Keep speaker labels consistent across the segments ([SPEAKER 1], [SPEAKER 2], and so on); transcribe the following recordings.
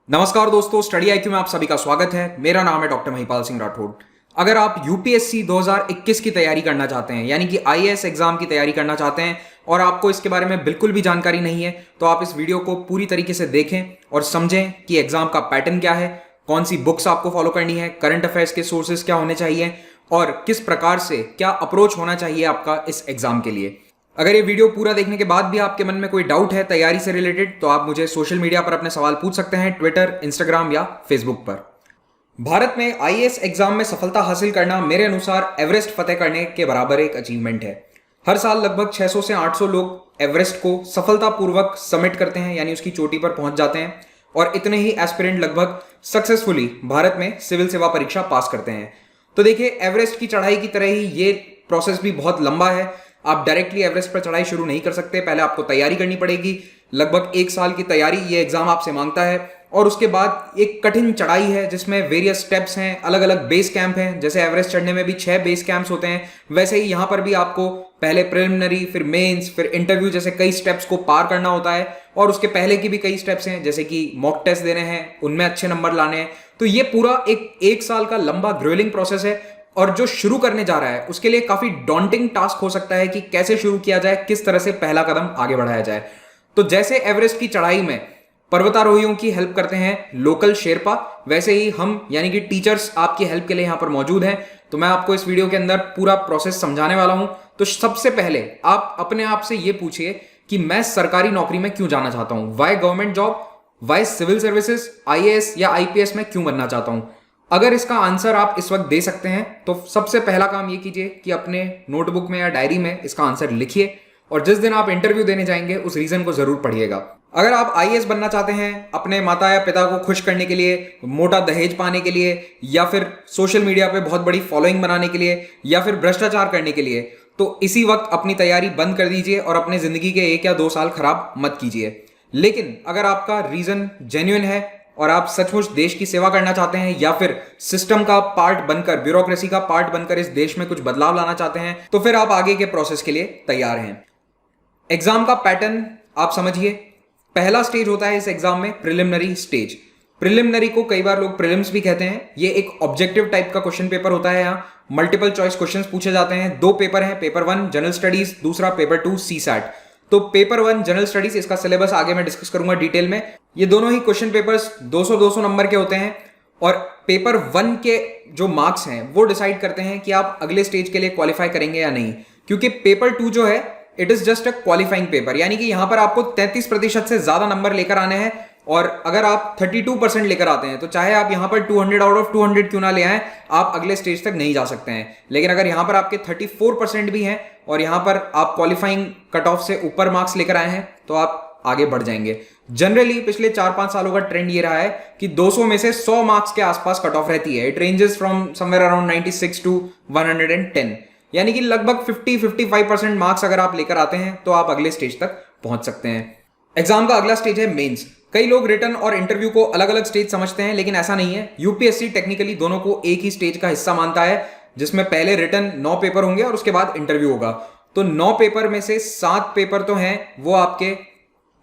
[SPEAKER 1] नमस्कार दोस्तों, study IQ में आप सभी का स्वागत है। मेरा नाम है डॉक्टर महिपाल सिंह राठौड़। अगर आप यूपीएससी 2021 की तैयारी करना चाहते हैं, यानी कि आईएएस एग्जाम की तैयारी करना चाहते हैं और आपको इसके बारे में बिल्कुल भी जानकारी नहीं है, तो आप इस वीडियो को पूरी तरीके से देखें और समझें कि एग्जाम का पैटर्न क्या है, कौन सी बुक्स आपको फॉलो करनी है, करंट अफेयर्स के सोर्सेज क्या होने चाहिए और किस प्रकार से क्या अप्रोच होना चाहिए आपका इस एग्जाम के लिए। अगर ये वीडियो पूरा देखने के बाद भी आपके मन में कोई डाउट है तैयारी से रिलेटेड, तो आप मुझे सोशल मीडिया पर अपने सवाल पूछ सकते हैं, ट्विटर, इंस्टाग्राम या फेसबुक पर। भारत में आईएएस एग्जाम में सफलता हासिल करना मेरे अनुसार एवरेस्ट फतेह करने के बराबर एक अचीवमेंट है। हर साल लगभग 600 से 800 लोग एवरेस्ट को सफलतापूर्वक समिट करते हैं, यानी उसकी चोटी पर पहुंच जाते हैं, और इतने ही एस्पिरेंट लगभग सक्सेसफुली भारत में सिविल सेवा परीक्षा पास करते हैं। तो देखिए, एवरेस्ट की चढ़ाई की तरह ही ये प्रोसेस भी बहुत लंबा है। आप डायरेक्टली एवरेस्ट पर चढ़ाई शुरू नहीं कर सकते, पहले आपको तैयारी करनी पड़ेगी। लगभग 1 साल की तैयारी ये एग्जाम आपसे मांगता है, और उसके बाद एक कठिन चढ़ाई है जिसमें वेरियस स्टेप्स हैं, अलग अलग बेस कैंप हैं। जैसे एवरेस्ट चढ़ने में भी 6 बेस कैंप्स होते हैं, वैसे ही यहाँ पर भी आपको पहले प्रिलिमिनरी, फिर मेंस, फिर इंटरव्यू जैसे कई स्टेप्स को पार करना होता है। और उसके पहले की भी कई स्टेप्स हैं, जैसे कि मॉक टेस्ट देने हैं, उनमें अच्छे नंबर लाने हैं। तो ये पूरा एक साल का लंबा ग्रोलिंग प्रोसेस है, और जो शुरू करने जा रहा है उसके लिए काफी डॉन्टिंग टास्क हो सकता है कि कैसे शुरू किया जाए, किस तरह से पहला कदम आगे बढ़ाया जाए। तो जैसे एवरेस्ट की चढ़ाई में पर्वतारोहियों की हेल्प करते हैं लोकल शेरपा, वैसे ही हम यानी कि टीचर्स आपकी हेल्प के लिए यहां पर मौजूद हैं। तो मैं आपको इस वीडियो के अंदर पूरा प्रोसेस समझाने वाला हूं। तो सबसे पहले आप अपने आप से यह पूछिए कि मैं सरकारी नौकरी में क्यों जाना चाहता हूं, why government job, why civil services, IAS या आईपीएस में क्यों बनना चाहता हूं। अगर इसका आंसर आप इस वक्त दे सकते हैं तो सबसे पहला काम ये कीजिए कि अपने नोटबुक में या डायरी में इसका आंसर लिखिए, और जिस दिन आप इंटरव्यू देने जाएंगे उस रीजन को जरूर पढ़िएगा। अगर आप आईएएस बनना चाहते हैं अपने माता या पिता को खुश करने के लिए, मोटा दहेज पाने के लिए, या फिर सोशल मीडिया पे बहुत बड़ी फॉलोइंग बनाने के लिए, या फिर भ्रष्टाचार करने के लिए, तो इसी वक्त अपनी तैयारी बंद कर दीजिए और अपने जिंदगी के 1 या 2 साल खराब मत कीजिए। लेकिन अगर आपका रीजन जेन्युइन है और आप सचमुच देश की सेवा करना चाहते हैं, या फिर सिस्टम का पार्ट बनकर, ब्यूरोक्रेसी का पार्ट बनकर इस देश में कुछ बदलाव लाना चाहते हैं, तो फिर आप आगे के प्रोसेस के लिए तैयार हैं। एग्जाम का पैटर्न आप समझिए। पहला स्टेज होता है इस एग्जाम में प्रिलिमिनरी स्टेज। प्रिलिमिनरी को कई बार लोग प्रीलिम्स भी कहते हैं। ये एक ऑब्जेक्टिव टाइप का क्वेश्चन पेपर होता है। यहाँ मल्टीपल चॉइस क्वेश्चंस पूछे जाते हैं। 2 पेपर हैं, पेपर 1 जनरल स्टडीज, दूसरा पेपर 2 सीसैट। तो पेपर 1 जनरल स्टडीज, इसका सिलेबस आगे मैं डिस्कस करूंगा डिटेल में। ये दोनों ही क्वेश्चन पेपर्स 200-200 नंबर के होते हैं, और पेपर 1 के जो मार्क्स हैं वो डिसाइड करते हैं कि आप अगले स्टेज के लिए क्वालिफाई करेंगे या नहीं। क्योंकि पेपर 2 जो है it is just a qualifying paper, यानी कि यहां पर आपको 33% से ज्यादा नंबर लेकर आने हैं। और अगर आप 32% लेकर आते हैं तो चाहे आप यहां पर 200 आउट ऑफ 200 क्यों ना ले आए, आप अगले स्टेज तक नहीं जा सकते हैं। लेकिन अगर यहां पर आपके 34% भी हैं और यहां पर आप क्वालिफाइंग कट ऑफ से ऊपर मार्क्स लेकर आए हैं, तो आप आगे बढ़ जाएंगे। जनरली पिछले 4-5 सालों का ट्रेंड ये रहा है कि 200 में से 100 मार्क्स के आसपास कट ऑफ रहती है। It ranges from somewhere around 96 to 110, यानी कि लगभग 50-55% मार्क्स अगर आप लेकर आते हैं तो आप अगले स्टेज तक पहुंच सकते हैं। एग्जाम का अगला स्टेज है मेंस। कई लोग रिटन और इंटरव्यू को अलग अलग स्टेज समझते हैं, लेकिन ऐसा नहीं है। यूपीएससी टेक्निकली दोनों को एक ही स्टेज का हिस्सा मानता है, जिसमें पहले रिटन 9 पेपर होंगे और उसके बाद इंटरव्यू होगा। तो 9 पेपर में से 7 पेपर तो हैं वो आपके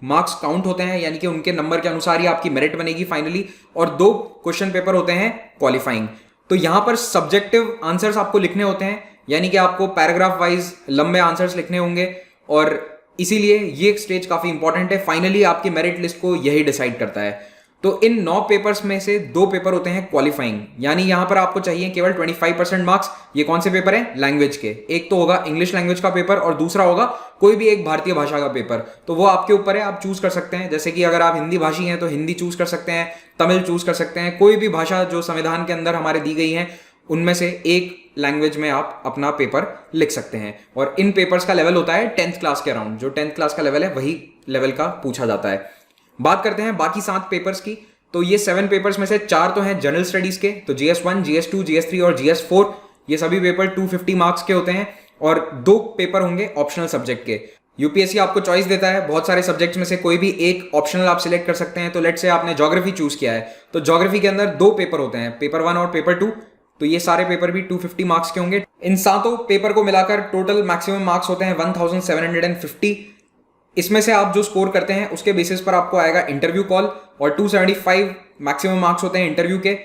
[SPEAKER 1] मार्क्स काउंट होते हैं, यानी कि उनके नंबर के अनुसार ही आपकी मेरिट बनेगी फाइनली, और 2 क्वेश्चन पेपर होते हैं क्वालिफाइंग। तो यहां पर सब्जेक्टिव आंसर्स आपको लिखने होते हैं, यानी कि आपको पैराग्राफ वाइज लंबे आंसर्स लिखने होंगे, और इसीलिए ये स्टेज काफी इंपॉर्टेंट है। फाइनली आपकी मेरिट लिस्ट को यही डिसाइड करता है। तो इन 9 पेपर्स में से 2 पेपर होते हैं क्वालिफाइंग, यानी यहां पर आपको चाहिए केवल 25% मार्क्स। ये कौन से पेपर हैं? लैंग्वेज के। एक तो होगा इंग्लिश लैंग्वेज का पेपर और दूसरा होगा कोई भी एक भारतीय भाषा का पेपर। तो वो आपके ऊपर है, आप चूज कर सकते हैं। जैसे कि अगर आप हिंदी भाषी हैं तो हिंदी चूज कर सकते हैं, तमिल चूज कर सकते हैं, कोई भी भाषा जो संविधान के अंदर हमारे दी गई है उनमें से एक लैंग्वेज में आप अपना पेपर लिख सकते हैं। और इन पेपर्स का लेवल होता है 10th क्लास के अराउंड। जो 10th क्लास का लेवल है वही लेवल का पूछा जाता है। बात करते हैं बाकी 7 पेपर्स की। तो ये 7 पेपर्स में से 4 तो हैं जनरल स्टडीज के, तो GS1, GS2, GS3 और GS4। ये सभी पेपर 250 मार्क्स के होते हैं, और 2 पेपर होंगे ऑप्शनल सब्जेक्ट के। यूपीएससी आपको चॉइस देता है बहुत सारे सब्जेक्ट्स में से कोई भी एक ऑप्शनल आप सिलेक्ट कर सकते हैं। तो लेट्स से आपने ज्योग्राफी चूज किया है, तो ज्योग्राफी के अंदर 2 पेपर होते हैं, पेपर 1 और पेपर 2। तो ये सारे पेपर भी 250 मार्क्स के होंगे। इन 7 पेपर को मिलाकर टोटल मैक्सिमम मार्क्स होते हैं 1750। इसमें से आप जो स्कोर करते हैं उसके बेसिस पर आपको आएगा इंटरव्यू कॉल, और 275 मैक्सिमम मार्क्स होते हैं इंटरव्यू के,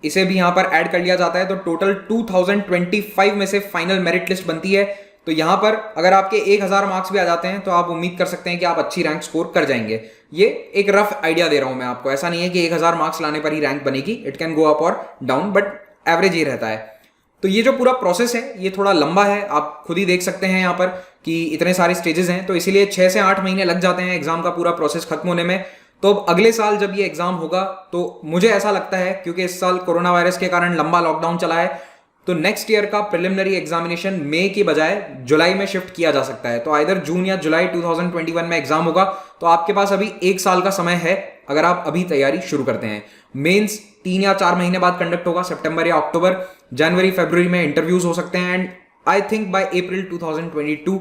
[SPEAKER 1] इसे भी यहां पर ऐड कर लिया जाता है। तो टोटल 2025 में से फाइनल मेरिट लिस्ट बनती है। तो यहां पर अगर आपके 1000 मार्क्स भी आ जाते हैं तो आप उम्मीद कर सकते हैं कि आप अच्छी रैंक स्कोर कर जाएंगे। ये एक रफ आइडिया दे रहा हूं मैं आपको, ऐसा नहीं है कि 1000 मार्क्स लाने पर ही रैंक बनेगी, इट कैन गो अप और डाउन, बट एवरेज ये रहता है। तो ये जो पूरा प्रोसेस है ये थोड़ा लंबा है, आप खुद ही देख सकते हैं यहाँ पर कि इतने सारे स्टेजेस हैं, तो इसीलिए 6 से 8 महीने लग जाते हैं एग्जाम का पूरा प्रोसेस खत्म होने में। तो अब अगले साल जब ये एग्जाम होगा तो मुझे ऐसा लगता है, क्योंकि इस साल कोरोना वायरस के कारण लंबा लॉकडाउन चला है, तो नेक्स्ट ईयर का प्रिलिमिनरी एग्जामिनेशन मई की बजाय जुलाई में शिफ्ट किया जा सकता है। तो आइदर जून या जुलाई 2021 में एग्जाम होगा। तो आपके पास अभी 1 साल का समय है अगर आप अभी तैयारी शुरू करते हैं। मेंस 3 या 4 महीने बाद कंडक्ट होगा, सितंबर या अक्टूबर, जनवरी फरवरी में इंटरव्यूज हो सकते हैं, and I think by April 2022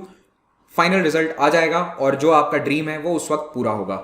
[SPEAKER 1] final result आ जाएगा और जो आपका ड्रीम है वो उस वक्त पूरा होगा।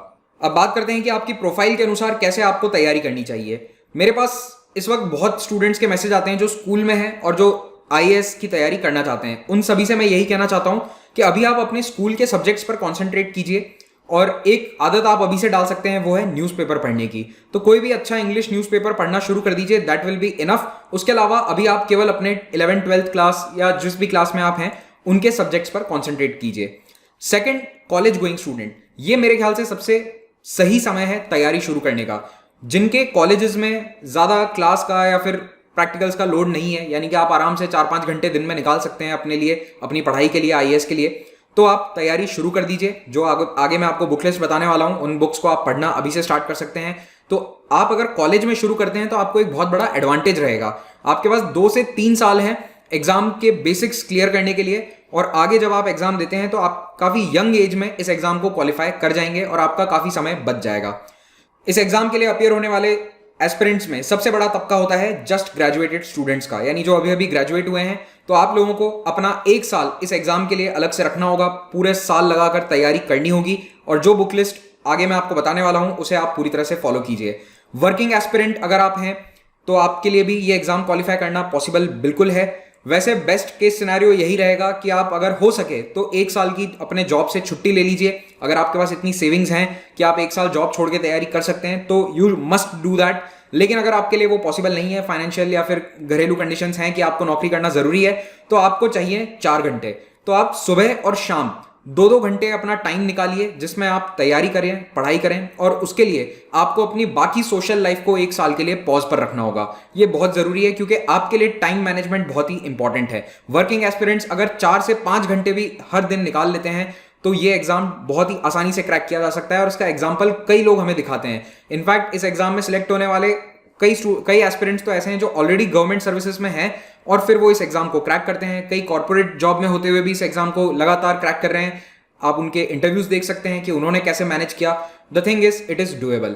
[SPEAKER 1] अब बात करते हैं कि आपकी प्रोफाइल के अनुसार कैसे आपको तैयारी करनी चाहिए। मेरे पास इस वक्त बहुत स्टूडेंट्स के मैसेज आते हैं जो स्कूल में हैं और जो आईएएस की तैयारी करना चाहते हैं। उन सभी से मैं यही कहना चाहता हूं कि अभी आप अपने स्कूल के सब्जेक्ट्स पर कॉन्सेंट्रेट कीजिए, और एक आदत आप अभी से डाल सकते हैं वो है न्यूज़पेपर पढ़ने की। तो कोई भी अच्छा इंग्लिश न्यूज़पेपर पढ़ना शुरू कर दीजिए, दैट विल बी इनफ। उसके अलावा अभी आप केवल अपने 11th 12th क्लास या जिस भी क्लास में आप हैं उनके सब्जेक्ट्स पर कॉन्सेंट्रेट कीजिए। सेकेंड, कॉलेज गोइंग स्टूडेंट, ये मेरे ख्याल से सबसे सही समय है तैयारी शुरू करने का। जिनके कॉलेजेस में ज़्यादा क्लास का या फिर प्रैक्टिकल्स का लोड नहीं है, यानी कि आप आराम से 4-5 घंटे दिन में निकाल सकते हैं अपने लिए, अपनी पढ़ाई के लिए, आईएएस के लिए, तो आप तैयारी शुरू कर दीजिए। जो आगे मैं आपको बुक लिस्ट बताने वाला हूं उन बुक्स को आप पढ़ना अभी से स्टार्ट कर सकते हैं। तो आप अगर कॉलेज में शुरू करते हैं तो आपको एक बहुत बड़ा एडवांटेज रहेगा, आपके पास 2 से 3 साल हैं एग्जाम के बेसिक्स क्लियर करने के लिए, और आगे जब आप एग्जाम देते हैं तो आप काफी यंग एज में इस एग्जाम को क्वालिफाई कर जाएंगे और आपका काफी समय बच जाएगा। इस एग्जाम के लिए अपियर होने वाले एस्पिरेंट्स में सबसे बड़ा तबका होता है जस्ट ग्रेजुएटेड स्टूडेंट्स का, यानी जो अभी अभी ग्रेजुएट हुए हैं। तो आप लोगों को अपना 1 साल इस एग्जाम के लिए अलग से रखना होगा, पूरे साल लगाकर तैयारी करनी होगी, और जो बुक लिस्ट आगे मैं आपको बताने वाला हूं उसे आप पूरी तरह से फॉलो कीजिए। वर्किंग एस्पिरेंट अगर आप हैं तो आपके लिए भी ये एग्जाम क्वालिफाई करना पॉसिबल बिल्कुल है। वैसे बेस्ट केस सिनेरियो यही रहेगा कि आप अगर हो सके तो 1 साल की अपने जॉब से छुट्टी ले लीजिए। अगर आपके पास इतनी सेविंग्स हैं कि आप 1 साल जॉब छोड़ के तैयारी कर सकते हैं तो यू मस्ट डू दैट। लेकिन अगर आपके लिए वो पॉसिबल नहीं है, फाइनेंशियल या फिर घरेलू कंडीशंस हैं कि आपको नौकरी करना जरूरी है, तो आपको चाहिए 4 घंटे। तो आप सुबह और शाम 2-2 घंटे अपना टाइम निकालिए जिसमें आप तैयारी करें, पढ़ाई करें, और उसके लिए आपको अपनी बाकी सोशल लाइफ को 1 साल के लिए पॉज पर रखना होगा। ये बहुत जरूरी है क्योंकि आपके लिए टाइम मैनेजमेंट बहुत ही इंपॉर्टेंट है। वर्किंग एस्पिरेंट्स अगर 4 से 5 घंटे भी हर दिन निकाल लेते हैं तो ये एग्जाम बहुत ही आसानी से क्रैक किया जा सकता है, और इसका एग्जाम्पल कई लोग हमें दिखाते हैं। इनफैक्ट इस एग्जाम में सिलेक्ट होने वाले कई एस्पिरेंट्स तो ऐसे हैं जो ऑलरेडी गवर्नमेंट सर्विसेज में हैं और फिर वो इस एग्जाम को क्रैक करते हैं। कई कॉर्पोरेट जॉब में होते हुए भी इस एग्जाम को लगातार क्रैक कर रहे हैं। आप उनके इंटरव्यूज देख सकते हैं कि उन्होंने कैसे मैनेज किया। The thing is it is doable.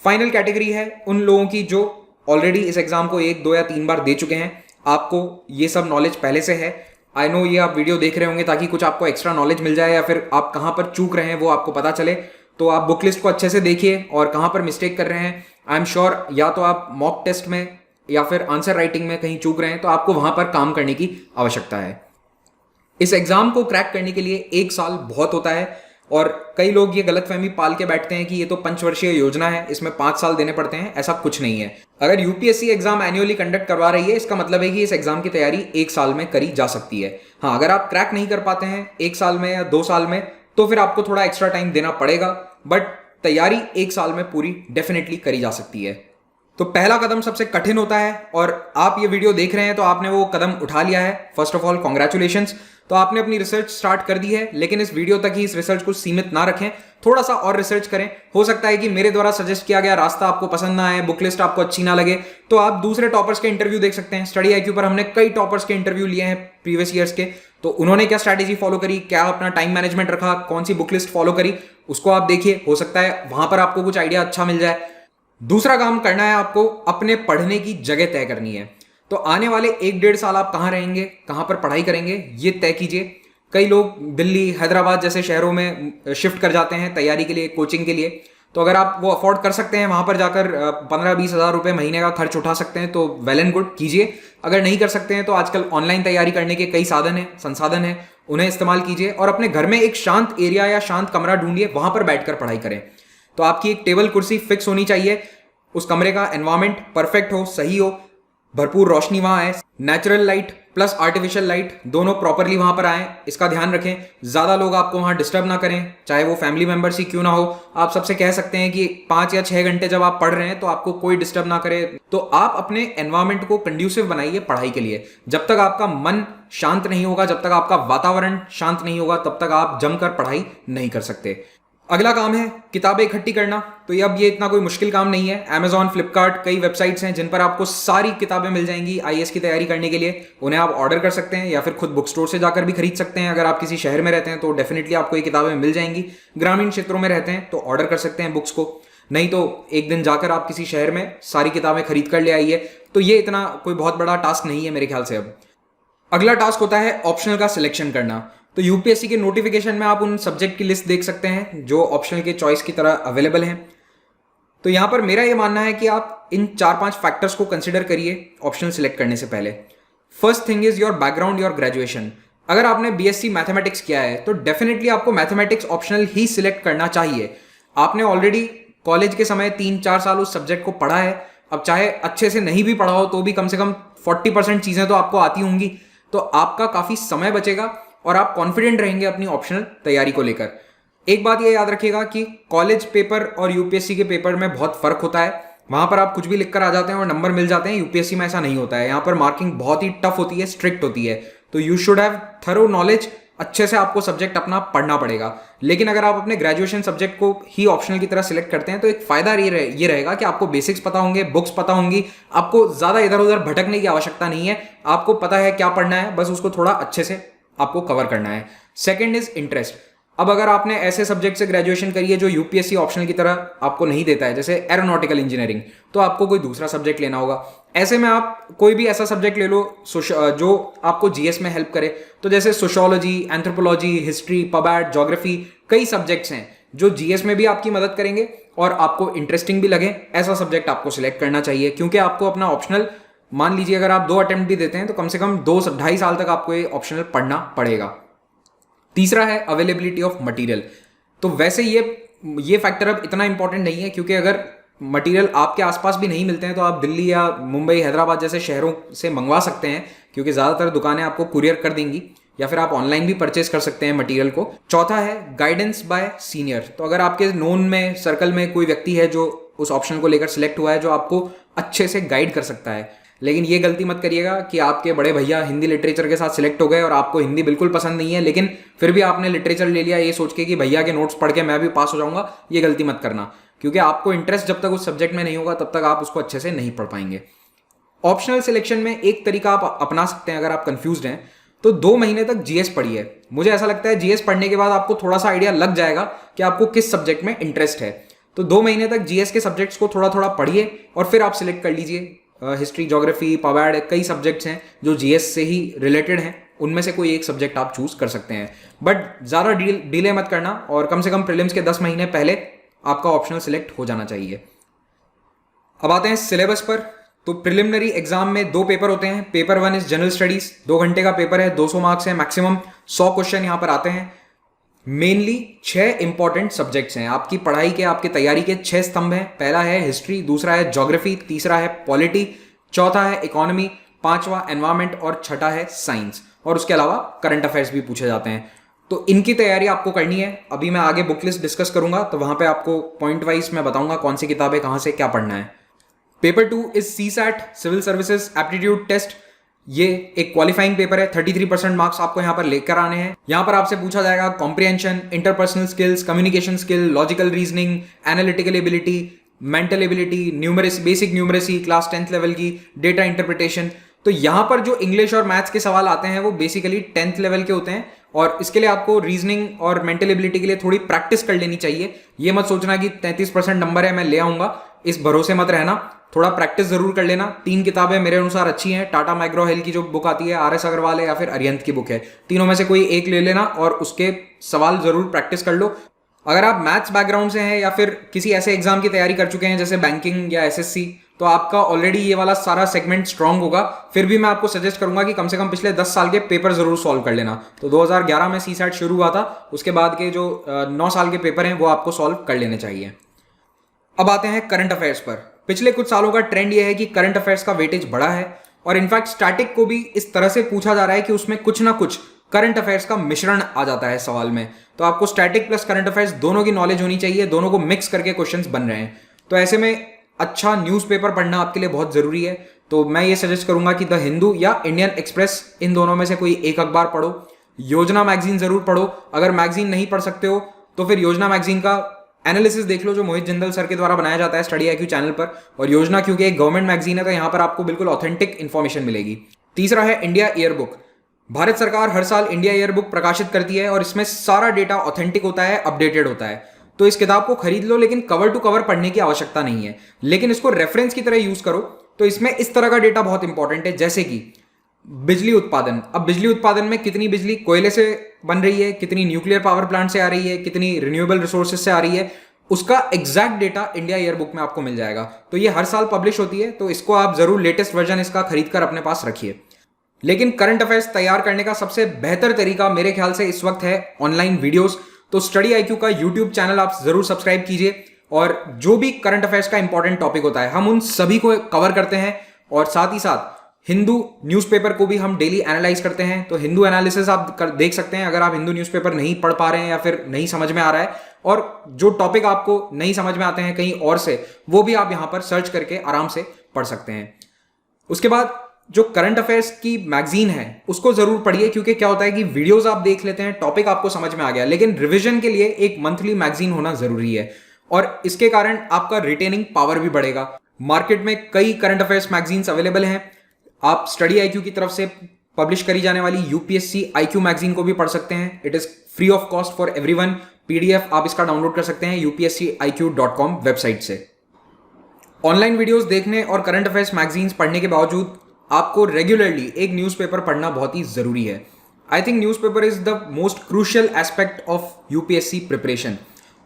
[SPEAKER 1] Final category है उन लोगों की जो ऑलरेडी इस एग्जाम को 1, 2 या 3 बार दे चुके हैं। आपको ये सब नॉलेज पहले से है। आई नो ये आप वीडियो देख रहे होंगे ताकि कुछ आपको एक्स्ट्रा नॉलेज मिल जाए या फिर आप कहां पर चूक रहे हैं वो आपको पता चले। तो आप बुक लिस्ट को अच्छे से देखिए और कहां पर मिस्टेक कर रहे हैं। आई एम श्योर या तो आप मॉक टेस्ट में या फिर आंसर राइटिंग में कहीं चूक रहे हैं, तो आपको वहां पर काम करने की आवश्यकता है। इस एग्जाम को क्रैक करने के लिए 1 साल बहुत होता है, और कई लोग ये गलतफहमी पाल के बैठते हैं कि ये तो 5 वर्षीय योजना है, इसमें 5 साल देने पड़ते हैं। ऐसा कुछ नहीं है। अगर यूपीएससी एग्जाम एनुअली कंडक्ट करवा रही है इसका मतलब है कि इस एग्जाम की तैयारी 1 साल में करी जा सकती है। हाँ, अगर आप क्रैक नहीं कर पाते हैं 1 साल में या 2 साल में तो फिर आपको थोड़ा एक्स्ट्रा टाइम देना पड़ेगा, बट तैयारी 1 साल में पूरी डेफिनेटली करी जा सकती है। तो पहला कदम सबसे कठिन होता है, और आप ये वीडियो देख रहे हैं तो आपने वो कदम उठा लिया है। First of all congratulations. तो आपने अपनी रिसर्च स्टार्ट कर दी है, लेकिन इस वीडियो तक ही इस रिसर्च को सीमित ना रखें, थोड़ा सा और रिसर्च करें। हो सकता है कि मेरे द्वारा सजेस्ट किया गया रास्ता आपको पसंद ना आए, बुक लिस्ट आपको अच्छी ना लगे, तो आप दूसरे टॉपर्स के इंटरव्यू देख सकते हैं। स्टडी आईक्यू पर हमने कई टॉपर्स के इंटरव्यू लिए हैं प्रीवियस ईयर्स के, तो उन्होंने क्या स्ट्रैटेजी फॉलो करी, क्या अपना टाइम मैनेजमेंट रखा, कौन सी बुक लिस्ट फॉलो करी, उसको आप देखिए। हो सकता है वहां पर आपको कुछ आइडिया अच्छा मिल जाए। दूसरा काम करना है आपको अपने पढ़ने की जगह तय करनी है। तो आने वाले 1-1.5 साल आप कहाँ रहेंगे, कहाँ पर पढ़ाई करेंगे, ये तय कीजिए। कई लोग दिल्ली, हैदराबाद जैसे शहरों में शिफ्ट कर जाते हैं तैयारी के लिए, कोचिंग के लिए। तो अगर आप वो अफोर्ड कर सकते हैं, वहाँ पर जाकर 15-20 हज़ार रुपये महीने का खर्च उठा सकते हैं तो वेल एंड गुड, कीजिए। अगर नहीं कर सकते हैं तो आजकल ऑनलाइन तैयारी करने के कई संसाधन हैं, उन्हें इस्तेमाल कीजिए और अपने घर में एक शांत एरिया या शांत कमरा ढूंढिए, वहाँ पर बैठकर पढ़ाई करें। तो आपकी एक टेबल कुर्सी फिक्स होनी चाहिए, उस कमरे का एनवायरमेंट परफेक्ट हो, सही हो, भरपूर रोशनी वहाँ है, natural light plus artificial light दोनों प्रॉपरली वहाँ पर आए, इसका ध्यान रखें। ज़्यादा लोग आपको वहाँ डिस्टर्ब ना करें, चाहे वो फैमिली मेंबर्स ही क्यों ना हो। आप सबसे कह सकते हैं कि 5 या 6 घंटे जब आप पढ़ रहे हैं तो आपको कोई डिस्टर्ब ना करे। तो आप अपने एनवायरमेंट को कंड्यूसिव बनाइए पढ़ाई के लिए। जब तक आपका मन शांत नहीं होगा, जब तक आपका वातावरण शांत नहीं होगा, तब तक आप जमकर पढ़ाई नहीं कर सकते। अगला काम है किताबें इकट्ठी करना। तो ये इतना कोई मुश्किल काम नहीं है। Amazon, फ्लिपकार्ट, कई वेबसाइट्स हैं जिन पर आपको सारी किताबें मिल जाएंगी आईएएस की तैयारी करने के लिए। उन्हें आप ऑर्डर कर सकते हैं या फिर खुद बुक स्टोर से जाकर भी खरीद सकते हैं। अगर आप किसी शहर में रहते हैं तो डेफिनेटली आपको ये किताबें मिल जाएंगी। ग्रामीण क्षेत्रों में रहते हैं तो ऑर्डर कर सकते हैं बुक्स को, नहीं तो एक दिन जाकर आप किसी शहर में सारी किताबें खरीद कर ले आइए। तो ये इतना कोई बहुत बड़ा टास्क नहीं है मेरे ख्याल से। अब अगला टास्क होता है ऑप्शनल का सिलेक्शन करना। तो यूपीएससी के नोटिफिकेशन में आप उन सब्जेक्ट की लिस्ट देख सकते हैं जो ऑप्शनल के चॉइस की तरह अवेलेबल हैं। तो यहाँ पर मेरा ये मानना है कि आप इन 4-5 फैक्टर्स को कंसिडर करिए ऑप्शनल सिलेक्ट करने से पहले। First thing is your background, your graduation. अगर आपने बीएससी मैथमेटिक्स किया है तो डेफिनेटली आपको मैथमेटिक्स ऑप्शनल ही सिलेक्ट करना चाहिए। आपने ऑलरेडी कॉलेज के समय 3-4 साल उस सब्जेक्ट को पढ़ा है। अब चाहे अच्छे से नहीं भी पढ़ा हो तो भी कम से कम 40% चीज़ें तो आपको आती होंगी, तो आपका काफ़ी समय बचेगा और आप कॉन्फिडेंट रहेंगे अपनी ऑप्शनल तैयारी को लेकर। एक बात ये याद रखिएगा कि कॉलेज पेपर और यूपीएससी के पेपर में बहुत फर्क होता है। वहां पर आप कुछ भी लिखकर आ जाते हैं और नंबर मिल जाते हैं। यूपीएससी में ऐसा नहीं होता है। यहाँ पर मार्किंग बहुत ही टफ होती है, स्ट्रिक्ट होती है। तो you should have thorough knowledge, अच्छे से आपको सब्जेक्ट अपना पढ़ना पड़ेगा। लेकिन अगर आप अपने ग्रेजुएशन सब्जेक्ट को ही ऑप्शनल की तरह सिलेक्ट करते हैं तो एक फायदा ये रहेगा कि आपको बेसिक्स पता होंगे, बुक्स पता होंगी, आपको ज़्यादा इधर उधर भटकने की आवश्यकता नहीं है। आपको पता है क्या पढ़ना है, बस उसको थोड़ा अच्छे से आपको कवर करना है। Second is interest. अब अगर आपने ऐसे सब्जेक्ट से ग्रेजुएशन करी है जो यूपीएससी ऑप्शनल की तरह आपको नहीं देता है, जैसे एरोनॉटिकल इंजीनियरिंग, तो आपको कोई दूसरा सब्जेक्ट लेना होगा। ऐसे में आप कोई भी ऐसा सब्जेक्ट ले लो जो आपको जीएस में हेल्प करे। तो जैसे सोशियोलॉजी, एंथ्रोपोलॉजी, हिस्ट्री, पबैट, ज्योग्राफी, कई सब्जेक्ट्स हैं जो जीएस में भी आपकी मदद करेंगे और आपको इंटरेस्टिंग भी लगे। ऐसा सब्जेक्ट आपको सिलेक्ट करना चाहिए, क्योंकि आपको अपना ऑप्शनल, मान लीजिए अगर आप 2 अटेम्प्ट भी देते हैं तो कम से कम 2-2.5 साल तक आपको ये ऑप्शनल पढ़ना पड़ेगा। तीसरा है अवेलेबिलिटी ऑफ मटेरियल। तो वैसे ये फैक्टर अब इतना इंपॉर्टेंट नहीं है, क्योंकि अगर मटेरियल आपके आसपास भी नहीं मिलते हैं तो आप दिल्ली या मुंबई, हैदराबाद जैसे शहरों से मंगवा सकते हैं, क्योंकि ज़्यादातर दुकानें आपको कुरियर कर देंगी, या फिर आप ऑनलाइन भी परचेस कर सकते हैं मटेरियल को। चौथा है गाइडेंस बाय सीनियर। तो अगर आपके नोन में, सर्कल में कोई व्यक्ति है जो उस ऑप्शन को लेकर सिलेक्ट हुआ है, जो आपको अच्छे से गाइड कर सकता है। लेकिन ये गलती मत करिएगा कि आपके बड़े भैया हिंदी लिटरेचर के साथ सिलेक्ट हो गए और आपको हिंदी बिल्कुल पसंद नहीं है, लेकिन फिर भी आपने लिटरेचर ले लिया ये सोच के कि भैया के नोट्स पढ़ के मैं भी पास हो जाऊंगा। ये गलती मत करना, क्योंकि आपको इंटरेस्ट जब तक उस सब्जेक्ट में नहीं होगा तब तक आप उसको अच्छे से नहीं पढ़ पाएंगे। ऑप्शनल सिलेक्शन में एक तरीका आप अपना सकते हैं अगर आप कंफ्यूज्ड हैं तो 2 महीने तक जीएस पढ़िए। मुझे ऐसा लगता है जीएस पढ़ने के बाद आपको थोड़ा सा आइडिया लग जाएगा कि आपको किस सब्जेक्ट में इंटरेस्ट है। तो 2 महीने तक जीएस के सब्जेक्ट्स को थोड़ा थोड़ा पढ़िए और फिर आप सिलेक्ट कर लीजिए। हिस्ट्री, ज्योग्राफी, पबैट, कई सब्जेक्ट्स हैं जो जीएस से ही रिलेटेड हैं, उनमें से कोई एक सब्जेक्ट आप चूज कर सकते हैं। बट ज़्यादा डिले मत करना और कम से कम प्रीलिम्स के 10 महीने पहले आपका ऑप्शनल सिलेक्ट हो जाना चाहिए। अब आते हैं सिलेबस पर। तो प्रिलिमिनरी एग्जाम में 2 पेपर होते हैं। पेपर 1 इज जनरल स्टडीज, 2 घंटे का पेपर है, 200 मार्क्स है, मैक्सिमम 100 क्वेश्चन यहाँ पर आते हैं। मेनली 6 इंपॉर्टेंट सब्जेक्ट्स हैं आपकी पढ़ाई के, आपकी तैयारी के 6 स्तंभ हैं। पहला है हिस्ट्री, दूसरा है ज्योग्राफी, तीसरा है पॉलिटी, चौथा है इकोनॉमी, पांचवा एनवायरमेंट और छठा है साइंस। और उसके अलावा करंट अफेयर्स भी पूछे जाते हैं। तो इनकी तैयारी आपको करनी है। अभी मैं आगे बुक लिस्ट डिस्कस करूंगा तो वहां पे आपको पॉइंट वाइज मैं बताऊंगा कौन सी किताबें कहां से क्या पढ़ना है। Paper 2 is CSAT, civil services aptitude test. ये एक क्वालिफाइंग पेपर है। 33% मार्क्स आपको यहाँ पर लेकर आने हैं। यहाँ पर आपसे पूछा जाएगा comprehension, interpersonal skills, communication skill, logical reasoning, analytical ability, mental ability, numeracy, basic numeracy, class 10th level की, डेटा इंटरप्रिटेशन। तो यहाँ पर जो इंग्लिश और मैथ्स के सवाल आते हैं वो बेसिकली 10th लेवल के होते हैं और इसके लिए आपको रीजनिंग और मेंटल एबिलिटी के लिए थोड़ी प्रैक्टिस कर लेनी चाहिए। ये मत सोचना कि 33% नंबर है मैं ले आऊंगा, इस भरोसे मत रहना। थोड़ा प्रैक्टिस जरूर कर लेना। 3 किताबें मेरे अनुसार अच्छी हैं। टाटा मैग्रो हिल की जो बुक आती है, आर एस अग्रवाल है या फिर अरिहंत की बुक है, तीनों में से कोई एक ले लेना और उसके सवाल जरूर प्रैक्टिस कर लो। अगर आप मैथ्स बैकग्राउंड से हैं या फिर किसी ऐसे एग्जाम की तैयारी कर चुके हैं जैसे बैंकिंग या एसएससी, तो आपका ऑलरेडी ये वाला सारा सेगमेंट स्ट्रांग होगा। फिर भी मैं आपको सजेस्ट करूंगा कि कम से कम पिछले 10 साल के पेपर जरूर सॉल्व कर लेना। तो 2011 में सीसैट शुरू हुआ था, उसके बाद के जो 9 साल के पेपर हैं वो आपको सॉल्व कर लेने चाहिए। अब आते हैं करंट अफेयर्स पर। पिछले कुछ सालों का ट्रेंड ये है कि करंट अफेयर्स का वेटेज बढ़ा है और इनफैक्ट स्टैटिक को भी इस तरह से पूछा जा रहा है कि उसमें कुछ ना कुछ करंट अफेयर्स का मिश्रण आ जाता है सवाल में। तो आपको स्टैटिक प्लस करंट अफेयर्स दोनों की नॉलेज होनी चाहिए, दोनों को मिक्स करके क्वेश्चंस बन रहे हैं। तो ऐसे में अच्छा न्यूज़पेपर पढ़ना आपके लिए बहुत जरूरी है। तो मैं ये सजेस्ट करूंगा कि द हिंदू या इंडियन एक्सप्रेस, इन दोनों में से कोई एक अखबार पढ़ो। योजना मैगजीन जरूर पढ़ो। अगर मैगजीन नहीं पढ़ सकते हो तो फिर योजना मैगजीन का एनालिसिस देख लो जो मोहित जिंदल सर के द्वारा बनाया जाता है स्टडी आईक्यू चैनल पर। और योजना क्योंकि एक गवर्नमेंट मैगजीन है तो यहां पर आपको बिल्कुल ऑथेंटिक इंफॉर्मेशन मिलेगी। तीसरा है इंडिया ईयर बुक। भारत सरकार हर साल इंडिया ईयर बुक प्रकाशित करती है और इसमें सारा डेटा ऑथेंटिक होता है, अपडेटेड होता है। तो इस किताब को खरीद लो, लेकिन कवर टू कवर पढ़ने की आवश्यकता नहीं है, लेकिन इसको रेफरेंस की तरह यूज करो। तो इसमें इस तरह का डेटा बहुत इंपॉर्टेंट है, जैसे कि बिजली उत्पादन। अब बिजली उत्पादन में कितनी बिजली कोयले से बन रही है, कितनी न्यूक्लियर पावर प्लांट से आ रही है, कितनी रिन्यूएबल रिसोर्सेज से आ रही है, उसका exact data India year book में आपको मिल जाएगा। तो ये हर साल पब्लिश होती है, तो इसको आप जरूर लेटेस्ट वर्जन इसका खरीद कर अपने पास रखिए। लेकिन करंट अफेयर्स तैयार करने का सबसे बेहतर तरीका मेरे ख्याल से इस वक्त है ऑनलाइन वीडियोस। तो स्टडी आईक्यू का यूट्यूब चैनल आप जरूर सब्सक्राइब कीजिए और जो भी करंट अफेयर्स का इंपॉर्टेंट टॉपिक होता है हम उन सभी को कवर करते हैं। और साथ ही साथ हिंदू न्यूज़पेपर को भी हम डेली एनालाइज करते हैं। तो हिंदू एनालिसिस आप देख सकते हैं अगर आप हिंदू न्यूज़पेपर नहीं पढ़ पा रहे हैं या फिर नहीं समझ में आ रहा है, और जो टॉपिक आपको नहीं समझ में आते हैं कहीं और से, वो भी आप यहां पर सर्च करके आराम से पढ़ सकते हैं। उसके बाद जो करंट अफेयर्स की मैगजीन है उसको जरूर पढ़िए, क्योंकि क्या होता है कि वीडियोस आप देख लेते हैं, टॉपिक आपको समझ में आ गया, लेकिन रिवीजन के लिए एक मंथली मैगजीन होना जरूरी है और इसके कारण आपका रिटेनिंग पावर भी बढ़ेगा। मार्केट में कई करंट अफेयर्स मैगजीन्स अवेलेबल हैं। आप स्टडी आईक्यू की तरफ से पब्लिश करी जाने वाली यूपीएससी आईक्यू मैगजीन को भी पढ़ सकते हैं। It is free of cost for everyone. PDF आप इसका डाउनलोड कर सकते हैं upsciq.com वेबसाइट से। ऑनलाइन वीडियोस देखने और करंट अफेयर्स मैगजीन्स पढ़ने के बावजूद आपको रेगुलरली एक न्यूज़पेपर पढ़ना बहुत ही जरूरी है। I think newspaper is the most crucial aspect of UPSC preparation.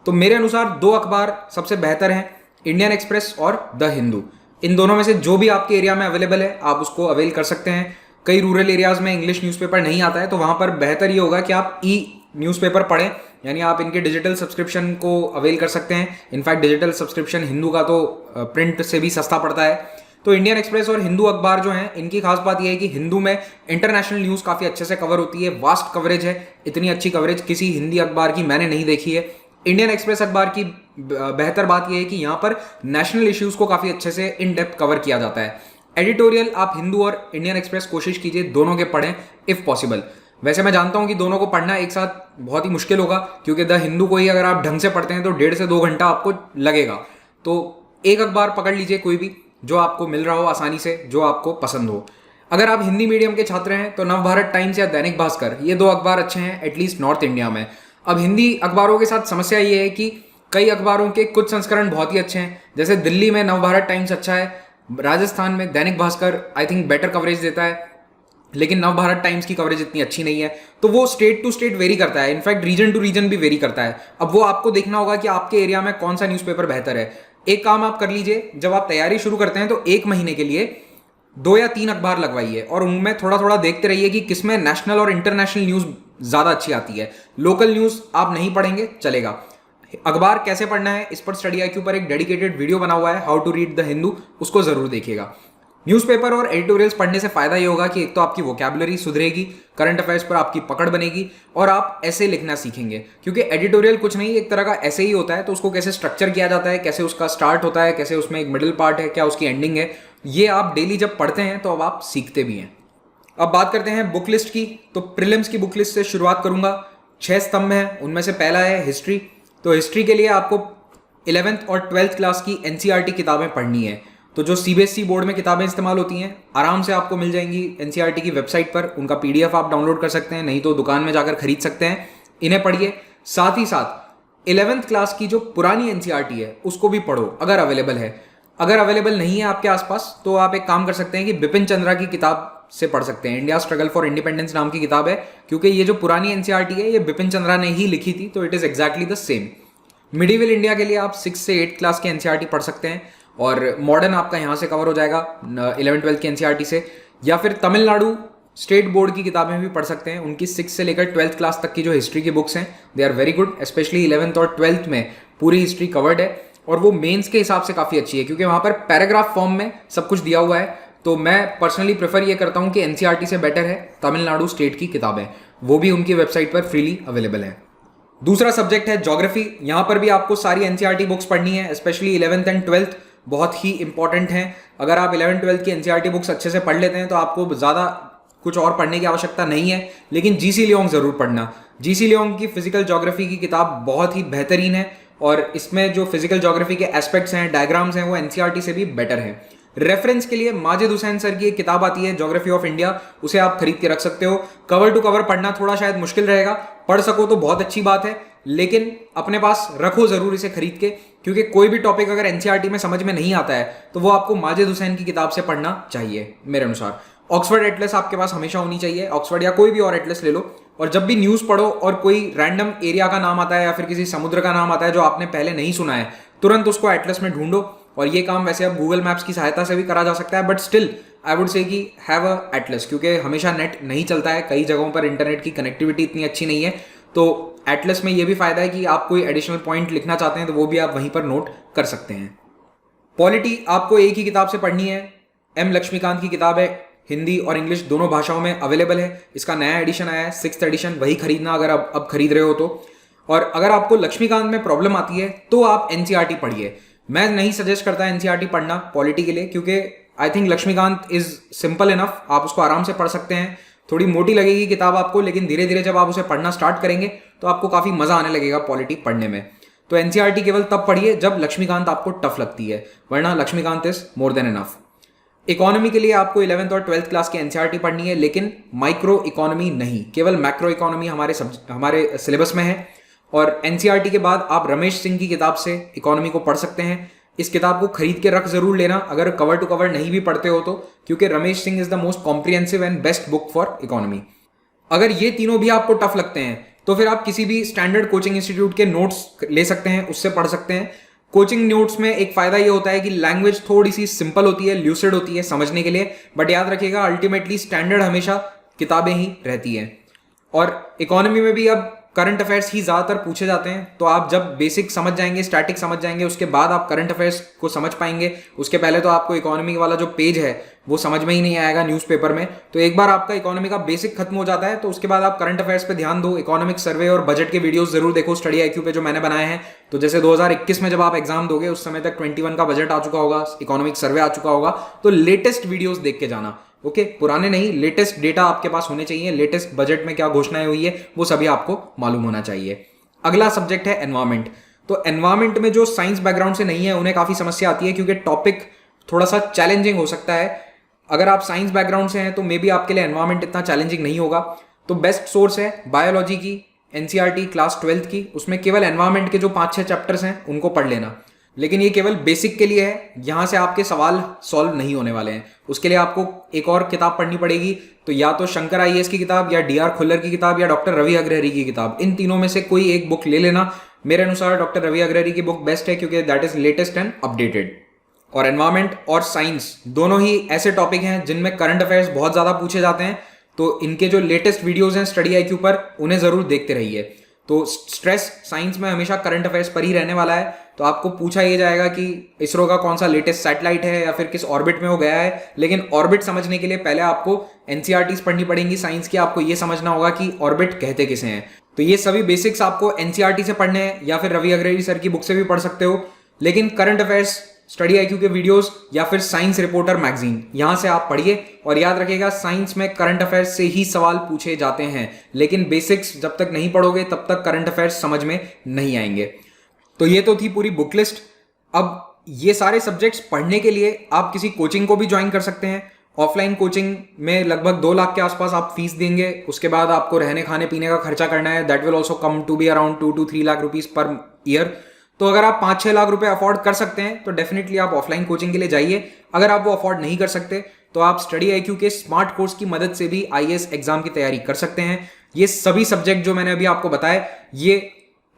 [SPEAKER 1] तो मेरे अनुसार दो अखबार सबसे बेहतर हैं, इंडियन एक्सप्रेस और द हिंदू। इन दोनों में से जो भी आपके एरिया में अवेलेबल है आप उसको अवेल कर सकते हैं। कई रूरल एरियाज में इंग्लिश न्यूज़पेपर नहीं आता है, तो वहां पर बेहतर ये होगा कि आप ई न्यूज़पेपर पढ़ें, यानी आप इनके डिजिटल सब्सक्रिप्शन को अवेल कर सकते हैं। इनफैक्ट डिजिटल सब्सक्रिप्शन हिंदू का तो प्रिंट से भी सस्ता पड़ता है। तो इंडियन एक्सप्रेस और हिंदू अखबार जो हैं इनकी खास बात यह है कि हिंदू में इंटरनेशनल न्यूज़ काफ़ी अच्छे से कवर होती है, वास्ट कवरेज है। इतनी अच्छी कवरेज किसी हिंदी अखबार की मैंने नहीं देखी है। इंडियन एक्सप्रेस अखबार की बेहतर बात यह है कि यहाँ पर नेशनल इश्यूज़ को काफ़ी अच्छे से इन डेप्थ कवर किया जाता है। एडिटोरियल आप हिंदू और इंडियन एक्सप्रेस कोशिश कीजिए दोनों के पढ़ें इफ़ पॉसिबल। वैसे मैं जानता हूँ कि दोनों को पढ़ना एक साथ बहुत ही मुश्किल होगा, क्योंकि द हिंदू को ही अगर आप ढंग से पढ़ते हैं तो 1.5 से 2 घंटा आपको लगेगा। तो एक अखबार पकड़ लीजिए कोई भी जो आपको मिल रहा हो आसानी से, जो आपको पसंद हो। अगर आप हिंदी मीडियम के छात्र हैं तो नवभारत टाइम्स या दैनिक भास्कर, ये 2 अखबार अच्छे हैं एटलीस्ट नॉर्थ इंडिया में। अब हिंदी अखबारों के साथ समस्या ये है कि कई अखबारों के कुछ संस्करण बहुत ही अच्छे हैं, जैसे दिल्ली में नवभारत टाइम्स अच्छा है, राजस्थान में Dainik Bhaskar I think better coverage देता है, लेकिन नवभारत टाइम्स की कवरेज इतनी अच्छी नहीं है। तो वो स्टेट टू स्टेट वेरी करता है, इनफैक्ट रीजन टू रीजन भी वेरी करता है। अब वो आपको देखना होगा कि आपके एरिया में कौन सा न्यूज़पेपर बेहतर है। एक काम आप कर लीजिए, जब आप तैयारी शुरू करते हैं तो 1 महीने के लिए 2 या 3 अखबार लगवाइए और उनमें थोड़ा थोड़ा देखते रहिए कि किसमें नेशनल और इंटरनेशनल न्यूज़ ज़्यादा अच्छी आती है। लोकल न्यूज़ आप नहीं पढ़ेंगे चलेगा। अखबार कैसे पढ़ना है इस पर स्टडी आईक्यू पर एक डेडिकेटेड वीडियो बना हुआ है, how to read the Hindu, उसको जरूर देखिएगा। न्यूज़पेपर और एडिटोरियल्स पढ़ने से फायदा ये होगा कि एक तो आपकी वोकैबुलरी सुधरेगी, करंट अफेयर्स पर आपकी पकड़ बनेगी और आप ऐसे लिखना सीखेंगे, क्योंकि एडिटोरियल कुछ नहीं एक तरह का ऐसे ही होता है। तो उसको कैसे स्ट्रक्चर किया जाता है, कैसे उसका स्टार्ट होता है, कैसे उसमें एक मिडिल पार्ट है, क्या उसकी एंडिंग है, ये आप डेली जब पढ़ते हैं तो अब आप सीखते भी हैं। अब बात करते हैं बुक लिस्ट की। तो प्रीलिम्स की बुक लिस्ट से शुरुआत करूंगा। 6 स्तंभ हैं, उनमें से पहला है हिस्ट्री। तो हिस्ट्री के लिए आपको 11th और 12th क्लास की एनसीईआरटी किताबें पढ़नी है। तो जो सीबीएसई बोर्ड में किताबें इस्तेमाल होती हैं आराम से आपको मिल जाएंगी एनसीईआरटी की वेबसाइट पर, उनका पीडीएफ आप डाउनलोड कर सकते हैं, नहीं तो दुकान में जाकर खरीद सकते हैं। इन्हें पढ़िए। साथ ही साथ 11th क्लास की जो पुरानी एनसीईआरटी है उसको भी पढ़ो अगर अवेलेबल है। अगर अवेलेबल नहीं है आपके आसपास तो आप एक काम कर सकते हैं कि बिपिन चंद्रा की किताब से पढ़ सकते हैं। इंडिया स्ट्रगल फॉर इंडिपेंडेंस नाम की किताब है, क्योंकि ये जो पुरानी एनसीईआरटी है ये बिपिन चंद्रा ने ही लिखी थी, तो it is exactly the same. Medieval India के लिए आप 6 से 8 क्लास के एनसीईआरटी पढ़ सकते हैं और मॉडर्न आपका यहाँ से कवर हो जाएगा 11-12 के एनसीईआरटी से, या फिर तमिलनाडु स्टेट बोर्ड की किताबें भी पढ़ सकते हैं। उनकी 6 से लेकर 12th क्लास तक की जो हिस्ट्री की बुक्स हैं they are very good, specially 11th और 12th में पूरी हिस्ट्री कवर्ड है और वो मेंस के हिसाब से काफ़ी अच्छी है क्योंकि वहाँ पर पैराग्राफ फॉर्म में सब कुछ दिया हुआ है। तो मैं पर्सनली प्रेफर ये करता हूँ कि एनसीईआरटी से बेटर है तमिलनाडु स्टेट की किताबें, वो भी उनकी वेबसाइट पर फ्रीली अवेलेबल है। दूसरा सब्जेक्ट है ज्योग्राफी। यहाँ पर भी आपको सारी एनसीईआरटी बुक्स पढ़नी है, स्पेशली 11th एंड 12th बहुत ही इंपॉर्टेंट हैं। अगर आप 11-12 की एनसीईआरटी बुक्स अच्छे से पढ़ लेते हैं तो आपको ज़्यादा कुछ और पढ़ने की आवश्यकता नहीं है, लेकिन जीसी लियोंग ज़रूर पढ़ना। जीसी लियोंग की फिजिकल ज्योग्राफी की किताब बहुत ही बेहतरीन है और इसमें जो फिजिकल ज्योग्राफी के एस्पेक्ट्स हैं, डायग्राम्स हैं, वो एनसीईआरटी से भी बेटर है। रेफरेंस के लिए माजिद हुसैन सर की एक किताब आती है ज्योग्राफी ऑफ इंडिया, उसे आप खरीद के रख सकते हो। कवर टू कवर पढ़ना थोड़ा शायद मुश्किल रहेगा, पढ़ सको तो बहुत अच्छी बात है, लेकिन अपने पास रखो जरूर इसे खरीद के, क्योंकि कोई भी टॉपिक अगर एनसीईआरटी में समझ में नहीं आता है तो वो आपको माजिद हुसैन की किताब से पढ़ना चाहिए मेरे अनुसार। ऑक्सफर्ड एटलस आपके पास हमेशा होनी चाहिए, ऑक्सफर्ड या कोई भी और एटलस ले लो, और जब भी न्यूज़ पढ़ो और कोई रैंडम एरिया का नाम आता है या फिर किसी समुद्र का नाम आता है जो आपने पहले नहीं सुना है, तुरंत उसको एटलस में ढूंढो। और ये काम वैसे अब गूगल मैप्स की सहायता से भी करा जा सकता है, but still I would say कि हैव अ एटलस, क्योंकि हमेशा नेट नहीं चलता है, कई जगहों पर इंटरनेट की कनेक्टिविटी इतनी अच्छी नहीं है। तो एटलस में ये भी फायदा है कि आप कोई एडिशनल पॉइंट लिखना चाहते हैं तो वो भी आप वहीं पर नोट कर सकते हैं। पॉलिटी आपको एक ही किताब से पढ़नी है, एम लक्ष्मीकांत की किताब है, हिंदी और इंग्लिश दोनों भाषाओं में अवेलेबल है। इसका नया एडिशन आया है 6th एडिशन, वही खरीदना अगर आप अब खरीद रहे हो तो। और अगर आपको लक्ष्मीकांत में प्रॉब्लम आती है तो आप एनसीईआरटी पढ़िए। मैं नहीं सजेस्ट करता एनसीईआरटी पढ़ना पॉलिटी के लिए, क्योंकि I think Laxmikanth is simple enough, आप उसको आराम से पढ़ सकते हैं। थोड़ी मोटी लगेगी किताब आपको, लेकिन धीरे धीरे जब आप उसे पढ़ना स्टार्ट करेंगे तो आपको काफ़ी मज़ा आने लगेगा पॉलिटी पढ़ने में। तो एनसीईआरटी केवल तब पढ़िए जब लक्ष्मीकांत आपको टफ लगती है, वरना Laxmikanth is more than enough. Economy के लिए आपको 11th और 12th क्लास की एनसीईआरटी पढ़नी है, लेकिन माइक्रो इकोनॉमी नहीं, केवल मैक्रो इकोनॉमी हमारे सिलेबस में है। और एनसीईआरटी के बाद आप रमेश सिंह की किताब से इकोनॉमी को पढ़ सकते हैं। इस किताब को खरीद के रख जरूर लेना अगर कवर टू कवर नहीं भी पढ़ते हो तो, क्योंकि Ramesh Singh is the most comprehensive and best book for economy. अगर ये तीनों भी आपको टफ लगते हैं तो फिर आप किसी भी स्टैंडर्ड कोचिंग इंस्टीट्यूट के नोट्स ले सकते हैं, उससे पढ़ सकते हैं। कोचिंग नोट्स में एक फायदा ये होता है कि लैंग्वेज थोड़ी सी सिंपल होती है, ल्यूसिड होती है समझने के लिए, बट याद रखिएगा अल्टीमेटली स्टैंडर्ड हमेशा किताबें ही रहती हैं। और इकोनॉमी में भी अब करंट अफेयर्स ही ज़्यादातर पूछे जाते हैं, तो आप जब बेसिक समझ जाएंगे, स्टैटिक समझ जाएंगे, उसके बाद आप करंट अफेयर्स को समझ पाएंगे। उसके पहले तो आपको इकोनॉमी वाला जो पेज है वो समझ में ही नहीं आएगा न्यूज़पेपर में। तो एक बार आपका इकोनॉमी का बेसिक खत्म हो जाता है तो उसके बाद आप करंट अफेयर्स पे ध्यान दो, इकोनॉमिक सर्वे और बजट के वीडियोस जरूर देखो स्टडी IQ पे जो मैंने बनाए हैं। तो जैसे 2021 में जब आप एग्जाम दोगे उस समय तक 21 का बजट आ चुका होगा, इकोनॉमिक सर्वे आ चुका होगा, तो लेटेस्ट वीडियोज देख के जाना, ओके पुराने नहीं, लेटेस्ट डेटा आपके पास होने चाहिए, लेटेस्ट बजट में क्या घोषणाएं हुई है वो सभी आपको मालूम होना चाहिए। अगला सब्जेक्ट है एनवायरमेंट। तो एनवायरमेंट में जो साइंस बैकग्राउंड से नहीं है उन्हें काफ़ी समस्या आती है, क्योंकि टॉपिक थोड़ा सा चैलेंजिंग हो सकता है। अगर आप साइंस बैकग्राउंड से हैं तो मे बी आपके लिए एनवायरमेंट इतना चैलेंजिंग नहीं होगा। तो बेस्ट सोर्स है बायोलॉजी की एनसीईआरटी क्लास 12th की, उसमें केवल एनवायरमेंट के जो 5-6 चैप्टर्स हैं उनको पढ़ लेना, लेकिन ये केवल बेसिक के लिए है, यहाँ से आपके सवाल सॉल्व नहीं होने वाले हैं। उसके लिए आपको एक और किताब पढ़नी पड़ेगी, तो या तो शंकर IAS की किताब या DR खुल्लर की किताब या डॉक्टर रवि अग्रहरी की किताब, इन तीनों में से कोई एक बुक ले लेना। मेरे अनुसार डॉक्टर रवि अग्रहरी की बुक बेस्ट है, क्योंकि that is latest and updated. और एनवायरमेंट और साइंस दोनों ही ऐसे टॉपिक हैं जिनमें करंट अफेयर्स बहुत ज़्यादा पूछे जाते हैं, तो इनके जो लेटेस्ट वीडियोज़ हैं स्टडी IQ पर उन्हें ज़रूर देखते रहिए। तो स्ट्रेस साइंस में हमेशा करंट अफेयर्स पर ही रहने वाला है, तो आपको पूछा ये जाएगा कि इसरो का कौन सा लेटेस्ट सैटेलाइट है या फिर किस ऑर्बिट में वो गया है, लेकिन ऑर्बिट समझने के लिए पहले आपको एनसीईआरटीज पढ़नी पड़ेंगी साइंस की, आपको ये समझना होगा कि ऑर्बिट कहते किसे हैं। तो ये सभी बेसिक्स आपको एनसीईआरटी से पढ़ने हैं या फिर रवि अग्रहरी सर की बुक से भी पढ़ सकते हो, लेकिन करंट अफेयर्स स्टडी IQ के वीडियोस या फिर साइंस रिपोर्टर मैगजीन, यहाँ से आप पढ़िए। और याद रखिएगा साइंस में करंट अफेयर्स से ही सवाल पूछे जाते हैं, लेकिन बेसिक्स जब तक नहीं पढ़ोगे तब तक करंट अफेयर्स समझ में नहीं आएंगे। तो ये तो थी पूरी बुक लिस्ट। अब ये सारे सब्जेक्ट्स पढ़ने के लिए आप किसी कोचिंग को भी ज्वाइन कर सकते हैं। ऑफलाइन कोचिंग में लगभग 2 लाख के आसपास आप फीस देंगे, उसके बाद आपको रहने खाने पीने का खर्चा करना है, that will also come to be around 2 to 3 lakh rupees per year. तो अगर आप 5-6 लाख रुपए अफोर्ड कर सकते हैं तो डेफिनेटली आप ऑफलाइन कोचिंग के लिए जाइए। अगर आप वो अफोर्ड नहीं कर सकते तो आप स्टडी IQ के स्मार्ट कोर्स की मदद से भी IAS एग्जाम की तैयारी कर सकते हैं। ये सभी सब्जेक्ट जो मैंने अभी आपको बताए ये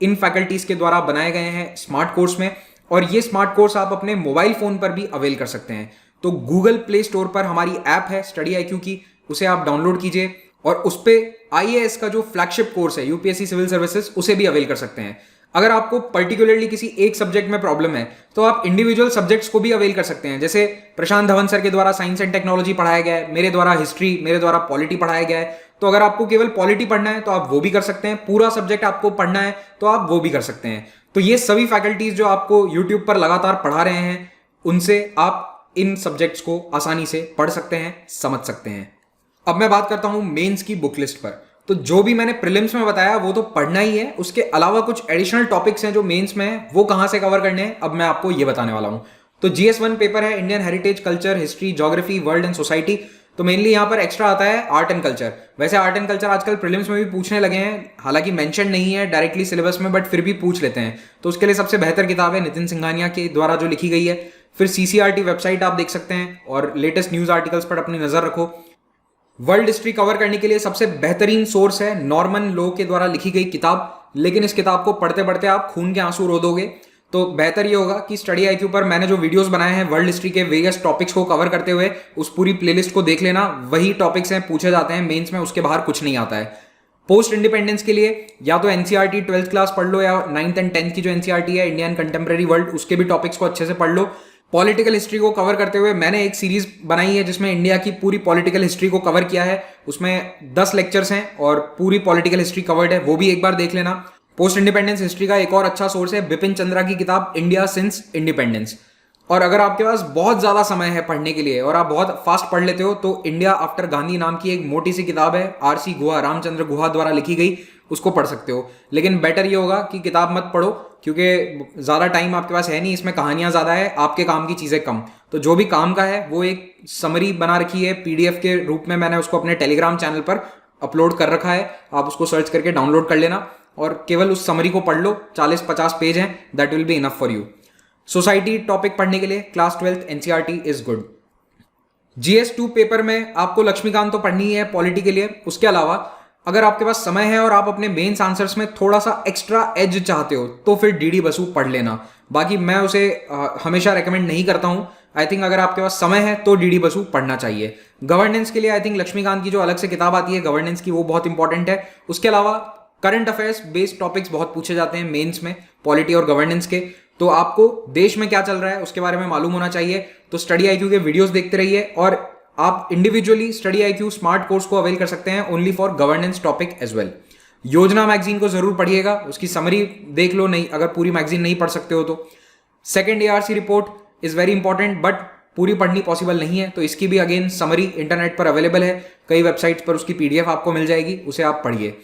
[SPEAKER 1] इन फैकल्टीज के द्वारा बनाए गए हैं स्मार्ट कोर्स में, और ये स्मार्ट कोर्स आप अपने मोबाइल फोन पर भी अवेल कर सकते हैं। तो गूगल प्ले स्टोर पर हमारी ऐप है स्टडी IQ की, उसे आप डाउनलोड कीजिए और उस पर IAS का जो फ्लैगशिप कोर्स है यूपीएससी सिविल सर्विसेज, उसे भी अवेल कर सकते हैं। अगर आपको पर्टिकुलरली किसी एक सब्जेक्ट में प्रॉब्लम है तो आप इंडिविजुअल सब्जेक्ट्स को भी अवेल कर सकते हैं। जैसे प्रशांत धवन सर के द्वारा साइंस एंड टेक्नोलॉजी पढ़ाया गया है, मेरे द्वारा हिस्ट्री, मेरे द्वारा पॉलिटी पढ़ाया गया है। तो अगर आपको केवल पॉलिटी पढ़ना है तो आप वो भी कर सकते हैं, पूरा सब्जेक्ट आपको पढ़ना है तो आप वो भी कर सकते हैं। तो ये सभी फैकल्टीज जो आपको यूट्यूब पर लगातार पढ़ा रहे हैं, उनसे आप इन सब्जेक्ट्स को आसानी से पढ़ सकते हैं, समझ सकते हैं। अब मैं बात करता हूं मेंस की बुक लिस्ट पर। तो जो भी मैंने प्रीलिम्स में बताया वो तो पढ़ना ही है, उसके अलावा कुछ एडिशनल टॉपिक्स हैं जो मेंस में हैं, वो कहां से कवर करने हैं अब मैं आपको ये बताने वाला हूं। तो GS1 पेपर है Indian heritage, culture, history, geography, world and society. तो मेनली यहां पर एक्स्ट्रा आता है आर्ट एंड कल्चर। वैसे आर्ट एंड कल्चर आजकल प्रीलिम्स में भी पूछने लगे हैं, हालांकि मेंशन नहीं है डायरेक्टली सिलेबस में, बट फिर भी पूछ लेते हैं। तो उसके लिए सबसे बेहतर किताब है नितिन सिंघानिया के द्वारा जो लिखी गई है। फिर CCRT वेबसाइट आप देख सकते हैं और लेटेस्ट न्यूज आर्टिकल्स पर अपनी नजर रखो। वर्ल्ड हिस्ट्री कवर करने के लिए सबसे बेहतरीन सोर्स है नॉर्मन लो के द्वारा लिखी गई किताब, लेकिन इस किताब को पढ़ते पढ़ते आप खून के आंसू रो दोगे। तो बेहतर ये होगा कि स्टडी IQ पर मैंने जो वीडियोस बनाए हैं वर्ल्ड हिस्ट्री के वेरियस टॉपिक्स को कवर करते हुए, उस पूरी प्लेलिस्ट को देख लेना। वही टॉपिक्स हैं, पूछे जाते हैं मेंस में, उसके बाहर कुछ नहीं आता है। पोस्ट इंडिपेंडेंस के लिए या तो NCERT 12th क्लास पढ़ लो, या 9th एंड 10th की जो NCERT है इंडियन कंटेम्प्रेरी वर्ल्ड, उसके भी टॉपिक्स को अच्छे से पढ़ लो। पॉलिटिकल हिस्ट्री को कवर करते हुए मैंने एक सीरीज बनाई है जिसमें इंडिया की पूरी पॉलिटिकल हिस्ट्री को कवर किया है। उसमें 10 लेक्चर्स हैं और पूरी पॉलिटिकल हिस्ट्री कवर्ड है, वो भी एक बार देख लेना। पोस्ट इंडिपेंडेंस हिस्ट्री का एक और अच्छा सोर्स है बिपिन चंद्रा की किताब इंडिया सिंस इंडिपेंडेंस। और अगर आपके पास बहुत ज्यादा समय है पढ़ने के लिए और आप बहुत फास्ट पढ़ लेते हो तो इंडिया आफ्टर गांधी नाम की एक मोटी सी किताब है RC गुहा, रामचंद्र गुहा द्वारा लिखी गई, उसको पढ़ सकते हो। लेकिन बेटर ये होगा कि किताब मत पढ़ो, क्योंकि ज़्यादा टाइम आपके पास है नहीं, इसमें कहानियां ज़्यादा है, आपके काम की चीज़ें कम। तो जो भी काम का है वो एक समरी बना रखी है PDF के रूप में, मैंने उसको अपने टेलीग्राम चैनल पर अपलोड कर रखा है, आप उसको सर्च करके डाउनलोड कर लेना और केवल उस समरी को पढ़ लो। 40-50 पेज हैं, that will be enough for you. Society topic पढ़ने के लिए class 12th NCERT is good. GS2 paper में आपको लक्ष्मीकांत तो पढ़नी ही है पॉलिटी के लिए, उसके अलावा अगर आपके पास समय है और आप अपने मेंस आंसर्स में थोड़ा सा एक्स्ट्रा एज चाहते हो तो फिर DD बसु पढ़ लेना। बाकी मैं उसे हमेशा रेकमेंड नहीं करता हूं। आई थिंक अगर आपके पास समय है तो DD बसु पढ़ना चाहिए। गवर्नेंस के लिए आई थिंक लक्ष्मीकांत की जो अलग से किताब आती है गवर्नेंस की, वो बहुत इंपॉर्टेंट है। उसके अलावा करंट अफेयर्स बेस्ड टॉपिक्स बहुत पूछे जाते हैं मेंस में पॉलिटी और गवर्नेंस के, तो आपको देश में क्या चल रहा है उसके बारे में मालूम होना चाहिए। तो स्टडी IQ के वीडियोस देखते रहिए और आप individually study IQ smart course को अवेल कर सकते हैं only for governance topic as well. Yojana magazine को जरूर पढ़िएगा, उसकी समरी देख लो, नहीं अगर पूरी मैगजीन नहीं पढ़ सकते हो तो। Second ARC report is very important, but पूरी पढ़नी पॉसिबल नहीं है, तो इसकी भी अगेन समरी इंटरनेट पर अवेलेबल है, कई वेबसाइट्स पर उसकी PDF आपको मिल जाएगी, उसे आप पढ़िए।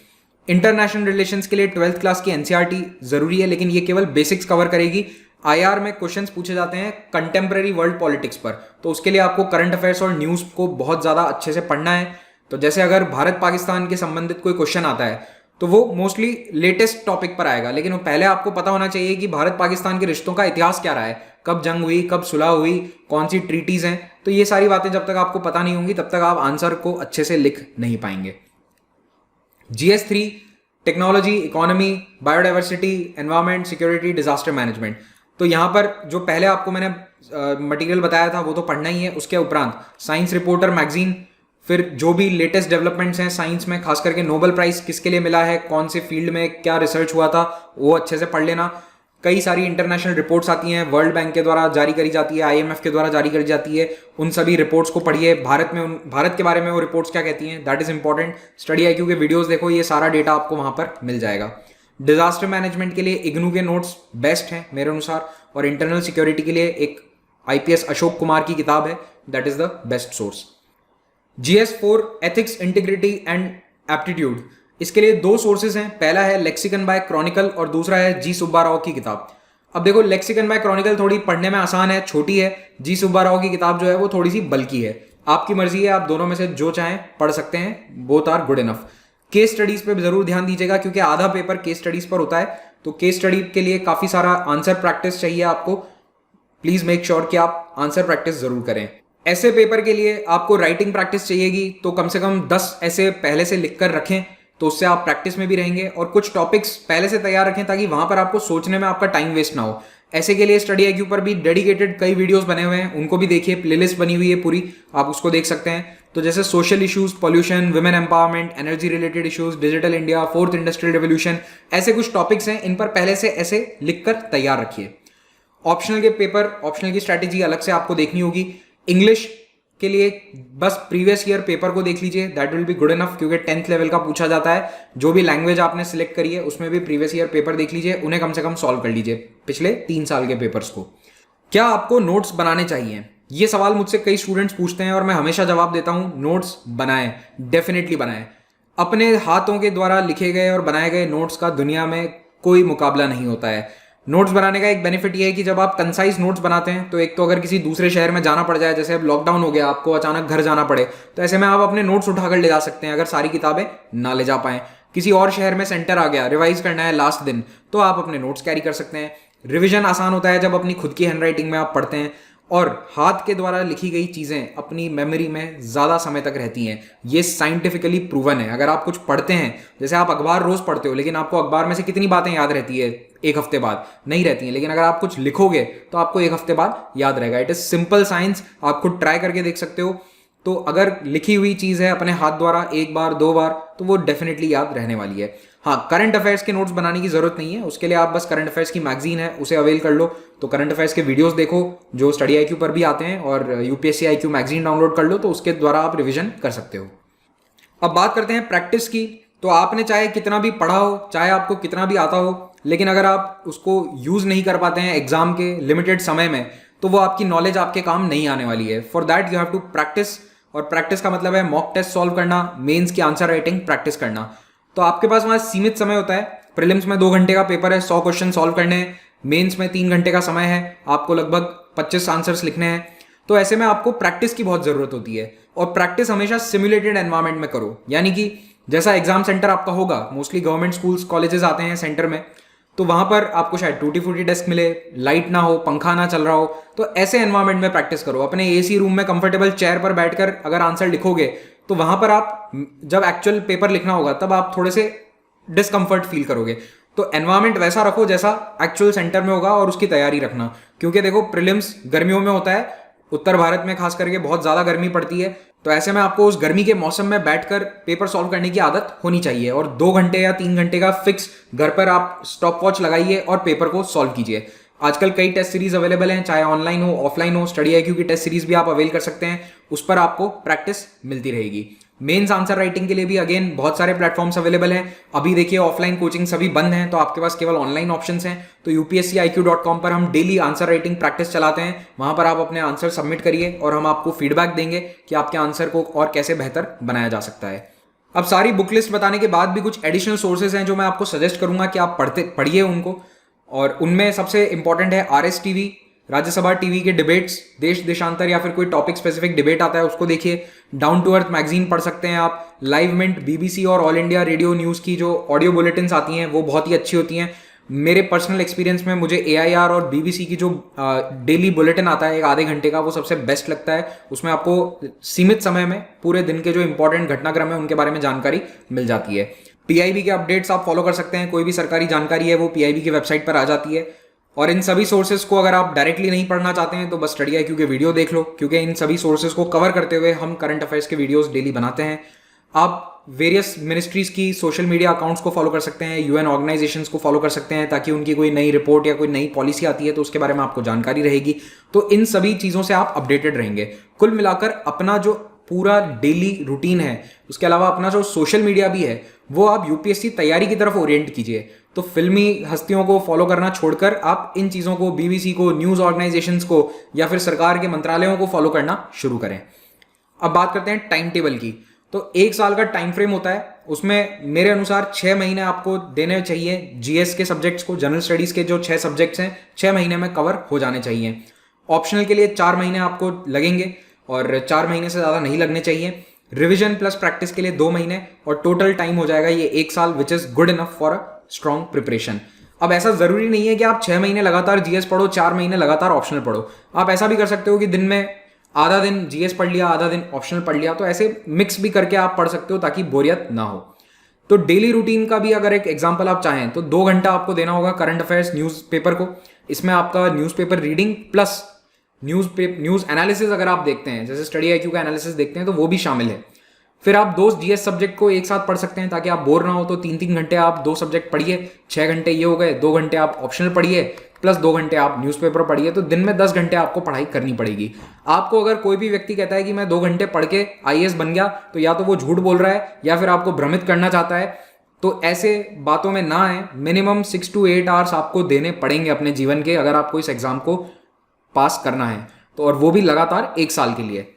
[SPEAKER 1] इंटरनेशनल रिलेशंस के लिए 12th क्लास की NCERT जरूरी है, लेकिन ये केवल बेसिक्स कवर करेगी। IR में क्वेश्चंस पूछे जाते हैं कंटेम्प्रेरी वर्ल्ड पॉलिटिक्स पर, तो उसके लिए आपको करंट अफेयर्स और न्यूज़ को बहुत ज़्यादा अच्छे से पढ़ना है। तो जैसे अगर भारत पाकिस्तान के संबंधित कोई क्वेश्चन आता है तो वो मोस्टली लेटेस्ट टॉपिक पर आएगा, लेकिन वो पहले आपको पता होना चाहिए कि भारत पाकिस्तान के रिश्तों का इतिहास क्या रहा है, कब जंग हुई, कब सुलह हुई, कौन सी ट्रीटीज़ हैं। तो ये सारी बातें जब तक आपको पता नहीं होंगी तब तक आप आंसर को अच्छे से लिख नहीं पाएंगे। GS3 technology, economy, biodiversity, environment, security, disaster management. तो यहाँ पर जो पहले आपको मैंने मटेरियल बताया था वो तो पढ़ना ही है। उसके उपरांत साइंस रिपोर्टर मैगजीन, फिर जो भी लेटेस्ट डेवलपमेंट्स हैं साइंस में, खास करके नोबेल प्राइज किसके लिए मिला है, कौन से फील्ड में क्या रिसर्च हुआ था, वो अच्छे से पढ़ लेना। कई सारी इंटरनेशनल रिपोर्ट्स आती हैं, वर्ल्ड बैंक के द्वारा जारी करी जाती है, IMF के द्वारा जारी करी जाती है, उन सभी रिपोर्ट्स को पढ़िए। भारत के बारे में वो रिपोर्ट्स क्या कहती हैं, that is important. Study IQ के वीडियोस देखो, ये सारा डेटा आपको वहां पर मिल जाएगा। डिजास्टर मैनेजमेंट के लिए इग्नू के नोट्स बेस्ट हैं मेरे अनुसार, और इंटरनल सिक्योरिटी के लिए एक IPS अशोक कुमार की किताब है, that is the best source. GS4 ethics, integrity and aptitude, इसके लिए 2 सोर्सेज हैं। पहला है लेक्सिकन बाय क्रॉनिकल और दूसरा है G सुब्बा राव की किताब। अब देखो, लेक्सिकन बाय क्रॉनिकल थोड़ी पढ़ने में आसान है, छोटी है। G सुब्बा राव की किताब जो है वो थोड़ी सी बल्की है। आपकी मर्जी है, आप दोनों में से जो चाहें पढ़ सकते हैं, both are good enough. Case studies पे जरूर ध्यान दीजिएगा, क्योंकि आधा पेपर केस स्टडीज पर होता है, तो केस स्टडी के लिए काफी सारा आंसर प्रैक्टिस चाहिए आपको। प्लीज मेक श्योर कि आप आंसर प्रैक्टिस जरूर करें। ऐसे पेपर के लिए आपको राइटिंग प्रैक्टिस चाहिएगी, तो कम से कम 10 ऐसे पहले से लिख कर रखें, तो उससे आप प्रैक्टिस में भी रहेंगे। और कुछ टॉपिक्स पहले से तैयार रखें ताकि वहां पर आपको सोचने में आपका टाइम वेस्ट ना हो। ऐसे के लिए स्टडी आईक्यू पर भी डेडिकेटेड कई वीडियोस बने हुए हैं, उनको भी देखिए, प्लेलिस्ट बनी हुई है पूरी, आप उसको देख सकते हैं। तो जैसे social issues, pollution, women empowerment, energy related issues, digital India, fourth industrial revolution, ऐसे कुछ टॉपिक्स हैं, इन पर पहले से ऐसे लिखकर तैयार रखिए। ऑप्शनल की स्ट्रैटेजी अलग से आपको देखनी होगी। इंग्लिश के लिए बस प्रीवियस ईयर पेपर को देख लीजिए, that will be good enough, क्योंकि 10th लेवल का पूछा जाता है। जो भी लैंग्वेज आपने सिलेक्ट करी है उसमें भी प्रीवियस ईयर पेपर देख लीजिए, उन्हें कम से कम सॉल्व कर लीजिए, पिछले 3 साल के पेपर्स को। क्या आपको नोट्स बनाने चाहिए? ये सवाल मुझसे कई स्टूडेंट्स पूछते हैं और मैं हमेशा जवाब देता हूं, नोट्स बनाएं, डेफिनेटली बनाएं। अपने हाथों के द्वारा लिखे गए और बनाए गए नोट्स का दुनिया में कोई मुकाबला नहीं होता है। नोट्स बनाने का एक बेनिफिट ये है कि जब आप कंसाइज नोट्स बनाते हैं तो एक तो अगर किसी दूसरे शहर में जाना पड़ जाए, जैसे अब लॉकडाउन हो गया, आपको अचानक घर जाना पड़े, तो ऐसे में आप अपने नोट्स उठाकर ले जा सकते हैं। अगर सारी किताबें ना ले जा पाएं, किसी और शहर में सेंटर आ गया, रिवाइज करना है लास्ट दिन, तो आप अपने नोट्स कैरी कर सकते हैं। रिवीजन आसान होता है जब अपनी खुद की हैंडराइटिंग में आप पढ़ते हैं, और हाथ के द्वारा लिखी गई चीजें अपनी मेमोरी में ज्यादा समय तक रहती हैं। ये साइंटिफिकली प्रूवन है। अगर आप कुछ पढ़ते हैं, जैसे आप अखबार रोज पढ़ते हो, लेकिन आपको अखबार में से कितनी बातें याद रहती है? एक हफ्ते बाद नहीं रहती हैं। लेकिन अगर आप कुछ लिखोगे तो आपको एक हफ्ते बाद याद रहेगा। इट इज सिंपल साइंस, आप खुद ट्राई करके देख सकते हो। तो अगर लिखी हुई चीज है अपने हाथ द्वारा एक बार 2 बार, तो वो डेफिनेटली याद रहने वाली है। हाँ, करंट अफेयर्स के नोट्स बनाने की जरूरत नहीं है, उसके लिए आप बस करंट अफेयर्स की मैगजीन है उसे अवेल कर लो। तो करंट अफेयर्स के वीडियोस देखो जो स्टडी आईक्यू पर भी आते हैं, और यूपीएससी आईक्यू मैगजीन डाउनलोड कर लो, तो उसके द्वारा आप रिविजन कर सकते हो। अब बात करते हैं प्रैक्टिस की। तो आपने चाहे कितना भी पढ़ा हो, चाहे आपको कितना भी आता हो, लेकिन अगर आप उसको यूज नहीं कर पाते हैं एग्जाम के लिमिटेड समय में, तो वो आपकी नॉलेज आपके काम नहीं आने वाली है। For that you have to practice, और प्रैक्टिस का मतलब है मॉक टेस्ट सॉल्व करना, मेंस की आंसर राइटिंग प्रैक्टिस करना। तो आपके पास वहां सीमित समय होता है। प्रीलिम्स में 2 घंटे का पेपर है, 100 क्वेश्चन सॉल्व करने हैं। मेंस में 3 घंटे का समय है, आपको लगभग 25 आंसर्स लिखने हैं। तो ऐसे में आपको प्रैक्टिस की बहुत जरूरत होती है, और प्रैक्टिस हमेशा सिमुलेटेड एनवायरमेंट में करो। यानी कि जैसा एग्जाम सेंटर आपका होगा, मोस्टली गवर्नमेंट स्कूल्स कॉलेजेस आते हैं सेंटर में, तो वहां पर आपको शायद टूटी फूटी डेस्क मिले, लाइट ना हो, पंखा ना चल रहा हो, तो ऐसे एनवायरमेंट में प्रैक्टिस करो। अपने एसी रूम में कंफर्टेबल चेयर पर बैठकर अगर आंसर लिखोगे, तो वहां पर आप जब एक्चुअल पेपर लिखना होगा तब आप थोड़े से डिस्कंफर्ट फील करोगे। तो एनवायरमेंट वैसा रखो जैसा एक्चुअल सेंटर में होगा, और उसकी तैयारी रखना। क्योंकि देखो, प्रीलिम्स गर्मियों में होता है, उत्तर भारत में खास करके बहुत ज्यादा गर्मी पड़ती है। तो ऐसे में आपको उस गर्मी के मौसम में बैठकर पेपर सॉल्व करने की आदत होनी चाहिए, और 2 घंटे या 3 घंटे का फिक्स घर पर आप स्टॉप वॉच लगाइए और पेपर को सॉल्व कीजिए। आजकल कई टेस्ट सीरीज अवेलेबल हैं, चाहे ऑनलाइन हो ऑफलाइन हो। स्टडी आईक्यू की टेस्ट सीरीज भी आप अवेल कर सकते हैं, उस पर आपको प्रैक्टिस मिलती रहेगी। मेंस आंसर राइटिंग के लिए भी अगेन बहुत सारे प्लेटफॉर्म्स अवेलेबल हैं। अभी देखिए ऑफलाइन कोचिंग सभी बंद हैं, तो आपके पास केवल ऑनलाइन ऑप्शंस हैं। तो upsciq.com पर हम डेली आंसर राइटिंग प्रैक्टिस चलाते हैं, वहां पर आप अपने आंसर सबमिट करिए और हम आपको फीडबैक देंगे कि आपके आंसर को और कैसे बेहतर बनाया जा सकता है। अब सारी बुक लिस्ट बताने के बाद भी कुछ एडिशनल सोर्सेज हैं जो मैं आपको सजेस्ट करूंगा कि आप पढ़िए उनको, और उनमें सबसे इंपॉर्टेंट है RS टीवी, राज्यसभा टीवी के डिबेट्स, देश देशांतर या फिर कोई टॉपिक स्पेसिफिक डिबेट आता है उसको देखिए। डाउन टू अर्थ मैगजीन पढ़ सकते हैं आप। लाइव मिंट, BBC और ऑल इंडिया रेडियो न्यूज़ की जो ऑडियो बुलेटिन्स आती हैं वो बहुत ही अच्छी होती हैं। मेरे पर्सनल एक्सपीरियंस में मुझे AIR और BBC की जो डेली बुलेटिन आता है 1 आधे घंटे का, वो सबसे बेस्ट लगता है। उसमें आपको सीमित समय में पूरे दिन के जो इंपॉर्टेंट घटनाक्रम है उनके बारे में जानकारी मिल जाती है। PIB के अपडेट्स आप फॉलो कर सकते हैं, कोई भी सरकारी जानकारी है वो PIB की वेबसाइट पर आ जाती है। और इन सभी सोर्सेज को अगर आप डायरेक्टली नहीं पढ़ना चाहते हैं तो बस स्टडी आईक्यू के वीडियो देख लो, क्योंकि इन सभी सोर्सेज को कवर करते हुए हम करंट अफेयर्स के वीडियोस डेली बनाते हैं। आप वेरियस मिनिस्ट्रीज की सोशल मीडिया अकाउंट्स को फॉलो कर सकते हैं, UN ऑर्गेनाइजेशंस को फॉलो कर सकते हैं, ताकि उनकी कोई नई रिपोर्ट या कोई नई पॉलिसी आती है तो उसके बारे में आपको जानकारी रहेगी। तो इन सभी चीज़ों से आप अपडेटेड रहेंगे। कुल मिलाकर अपना जो पूरा डेली रूटीन है, उसके अलावा अपना जो सोशल मीडिया भी है, वो आप UPSC तैयारी की तरफ ओरिएंट कीजिए। तो फिल्मी हस्तियों को फॉलो करना छोड़कर आप इन चीज़ों को, BBC को, न्यूज़ ऑर्गेनाइजेशंस को या फिर सरकार के मंत्रालयों को फॉलो करना शुरू करें। अब बात करते हैं टाइम टेबल की। तो 1 साल का टाइम फ्रेम होता है, उसमें मेरे अनुसार 6 महीने आपको देने चाहिए GS के सब्जेक्ट्स को। जनरल स्टडीज़ के जो 6 सब्जेक्ट्स हैं 6 महीने में कवर हो जाने चाहिए। ऑप्शनल के लिए 4 महीने आपको लगेंगे, और 4 महीने से ज़्यादा नहीं लगने चाहिए। रिविजन प्लस प्रैक्टिस के लिए 2 महीने, और टोटल टाइम हो जाएगा ये 1 साल, which is good enough for a strong preparation. अब ऐसा जरूरी नहीं है कि आप 6 महीने लगातार GS पढ़ो, 4 महीने लगातार ऑप्शनल पढ़ो। आप ऐसा भी कर सकते हो कि दिन में आधा दिन GS पढ़ लिया, आधा दिन ऑप्शनल पढ़ लिया। तो ऐसे मिक्स भी करके आप पढ़ सकते हो ताकि बोरियत ना हो। तो डेली रूटीन का भी अगर एक एग्जांपल आप चाहें तो 2 घंटा आपको देना होगा करंट अफेयर्स न्यूज़पेपर को। इसमें आपका newspaper reading plus news analysis अगर आप देखते हैं, जैसे स्टडी आईक्यू का एनालिसिस देखते हैं, तो वो भी शामिल है। फिर आप 2 जीएस सब्जेक्ट को एक साथ पढ़ सकते हैं ताकि आप बोर ना हो। तो 3-3 घंटे आप 2 सब्जेक्ट पढ़िए, 6 घंटे ये हो गए, 2 घंटे आप ऑप्शनल पढ़िए प्लस 2 घंटे आप न्यूज़पेपर पढ़िए। तो दिन में 10 घंटे आपको पढ़ाई करनी पड़ेगी। आपको अगर कोई भी व्यक्ति कहता है कि मैं 2 घंटे पढ़ के आईएएस बन गया, तो या तो वो झूठ बोल रहा है या फिर आपको भ्रमित करना चाहता है। तो ऐसे बातों में ना आए। मिनिमम 6 to 8 आवर्स आपको देने पड़ेंगे अपने जीवन के, अगर आपको इस एग्जाम को पास करना है तो, और वो भी लगातार 1 साल के लिए।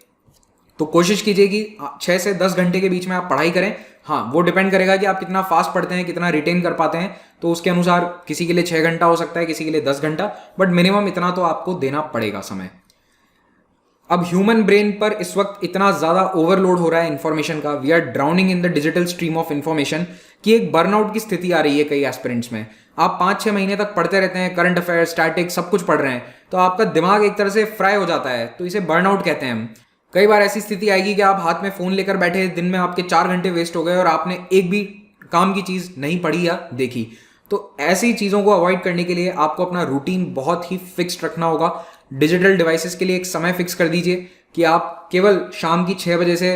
[SPEAKER 1] तो कोशिश कीजिए कि 6 से 10 घंटे के बीच में आप पढ़ाई करें। हाँ, वो डिपेंड करेगा कि आप कितना फास्ट पढ़ते हैं, कितना रिटेन कर पाते हैं। तो उसके अनुसार किसी के लिए 6 घंटा हो सकता है, किसी के लिए 10 घंटा, बट मिनिमम इतना तो आपको देना पड़ेगा समय। अब ह्यूमन ब्रेन पर इस वक्त इतना ज़्यादा ओवरलोड हो रहा है इन्फॉर्मेशन का, we are drowning in the digital stream of information, कि एक बर्नआउट की स्थिति आ रही है कई एस्पिरेंट्स में। आप 5-6 महीने तक पढ़ते रहते हैं, करंट अफेयर, स्टैटिक, सब कुछ पढ़ रहे हैं, तो आपका दिमाग एक तरह से फ्राई हो जाता है। तो इसे बर्नआउट कहते हैं हम। कई बार ऐसी स्थिति आएगी कि आप हाथ में फ़ोन लेकर बैठे, दिन में आपके 4 घंटे वेस्ट हो गए और आपने एक भी काम की चीज़ नहीं पढ़ी या देखी। तो ऐसी चीज़ों को अवॉइड करने के लिए आपको अपना रूटीन बहुत ही फिक्स्ड रखना होगा। डिजिटल डिवाइसेस के लिए एक समय फिक्स कर दीजिए कि आप केवल शाम की 6 बजे से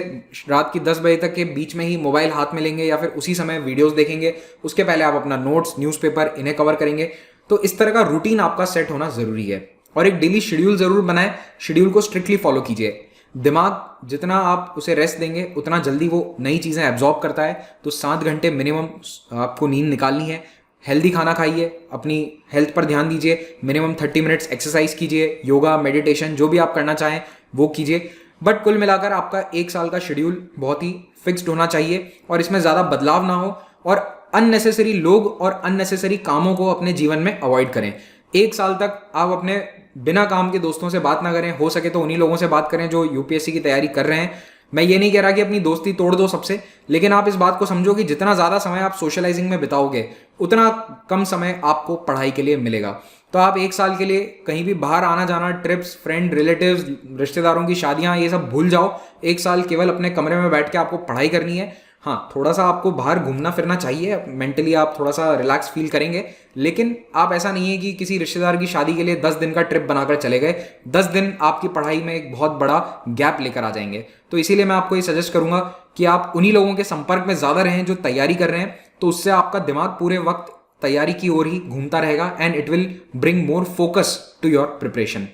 [SPEAKER 1] रात की 10 बजे तक के बीच में ही मोबाइल हाथ में लेंगे या फिर उसी समय वीडियोस देखेंगे। उसके पहले आप अपना नोट्स, न्यूज़पेपर, इन्हें कवर करेंगे। तो इस तरह का रूटीन आपका सेट होना ज़रूरी है। और एक डेली शेड्यूल ज़रूर बनाएं, शेड्यूल को स्ट्रिक्टली फॉलो कीजिए। दिमाग जितना आप उसे रेस्ट देंगे उतना जल्दी वो नई चीज़ें एब्जॉर्ब करता है। तो 7 घंटे मिनिमम आपको नींद निकालनी है। हेल्दी खाना खाइए, अपनी हेल्थ पर ध्यान दीजिए, मिनिमम 30 मिनट्स एक्सरसाइज कीजिए, योगा, मेडिटेशन, जो भी आप करना चाहें वो कीजिए। बट कुल मिलाकर आपका 1 साल का शेड्यूल बहुत ही फिक्स्ड होना चाहिए और इसमें ज़्यादा बदलाव ना हो, और अननेसेसरी लोग और अननेसेसरी कामों को अपने जीवन में अवॉइड करें। 1 साल तक आप अपने बिना काम के दोस्तों से बात ना करें, हो सके तो उन्हीं लोगों से बात करें जो यूपीएससी की तैयारी कर रहे हैं। मैं ये नहीं कह रहा कि अपनी दोस्ती तोड़ दो सबसे, लेकिन आप इस बात को समझो कि जितना ज़्यादा समय आप सोशलाइजिंग में बिताओगे उतना कम समय आपको पढ़ाई के लिए मिलेगा। तो आप 1 साल के लिए कहीं भी बाहर आना जाना, ट्रिप्स, फ्रेंड, रिलेटिव्स, रिश्तेदारों की शादियाँ, ये सब भूल जाओ। 1 साल केवल अपने कमरे में बैठ के आपको पढ़ाई करनी है। हाँ, थोड़ा सा आपको बाहर घूमना फिरना चाहिए, मेंटली आप थोड़ा सा रिलैक्स फील करेंगे, लेकिन आप ऐसा नहीं है कि किसी रिश्तेदार की शादी के लिए 10 दिन का ट्रिप बनाकर चले गए। 10 दिन आपकी पढ़ाई में एक बहुत बड़ा गैप लेकर आ जाएंगे। तो इसीलिए मैं आपको ये सजेस्ट करूंगा कि आप उन्हीं लोगों के संपर्क में ज़्यादा रहें जो तैयारी कर रहे हैं। तो उससे आपका दिमाग पूरे वक्त तैयारी की ओर ही घूमता रहेगा and it will bring more focus to your preparation.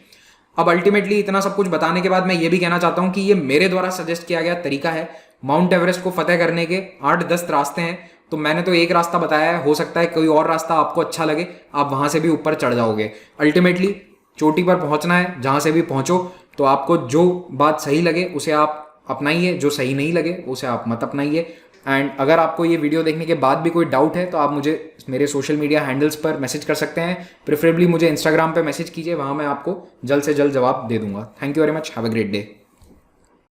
[SPEAKER 1] अब अल्टीमेटली इतना सब कुछ बताने के बाद मैं ये भी कहना चाहता हूँ कि ये मेरे द्वारा सजेस्ट किया गया तरीका है। माउंट एवरेस्ट को फतेह करने के 8-10 रास्ते हैं, तो मैंने तो एक रास्ता बताया है, हो सकता है कोई और रास्ता आपको अच्छा लगे, आप वहाँ से भी ऊपर चढ़ जाओगे। अल्टीमेटली चोटी पर पहुँचना है, जहाँ से भी पहुँचो। तो आपको जो बात सही लगे उसे आप अपनाइए, जो सही नहीं लगे उसे आप मत अपनाइए। एंड अगर आपको ये वीडियो देखने के बाद भी कोई डाउट है तो आप मुझे मेरे सोशल मीडिया हैंडल्स पर मैसेज कर सकते हैं। प्रेफरेबली मुझे इंस्टाग्राम पे मैसेज कीजिए, वहाँ मैं आपको जल्द से जल्द जवाब दे दूंगा। Thank you very much, have a great day.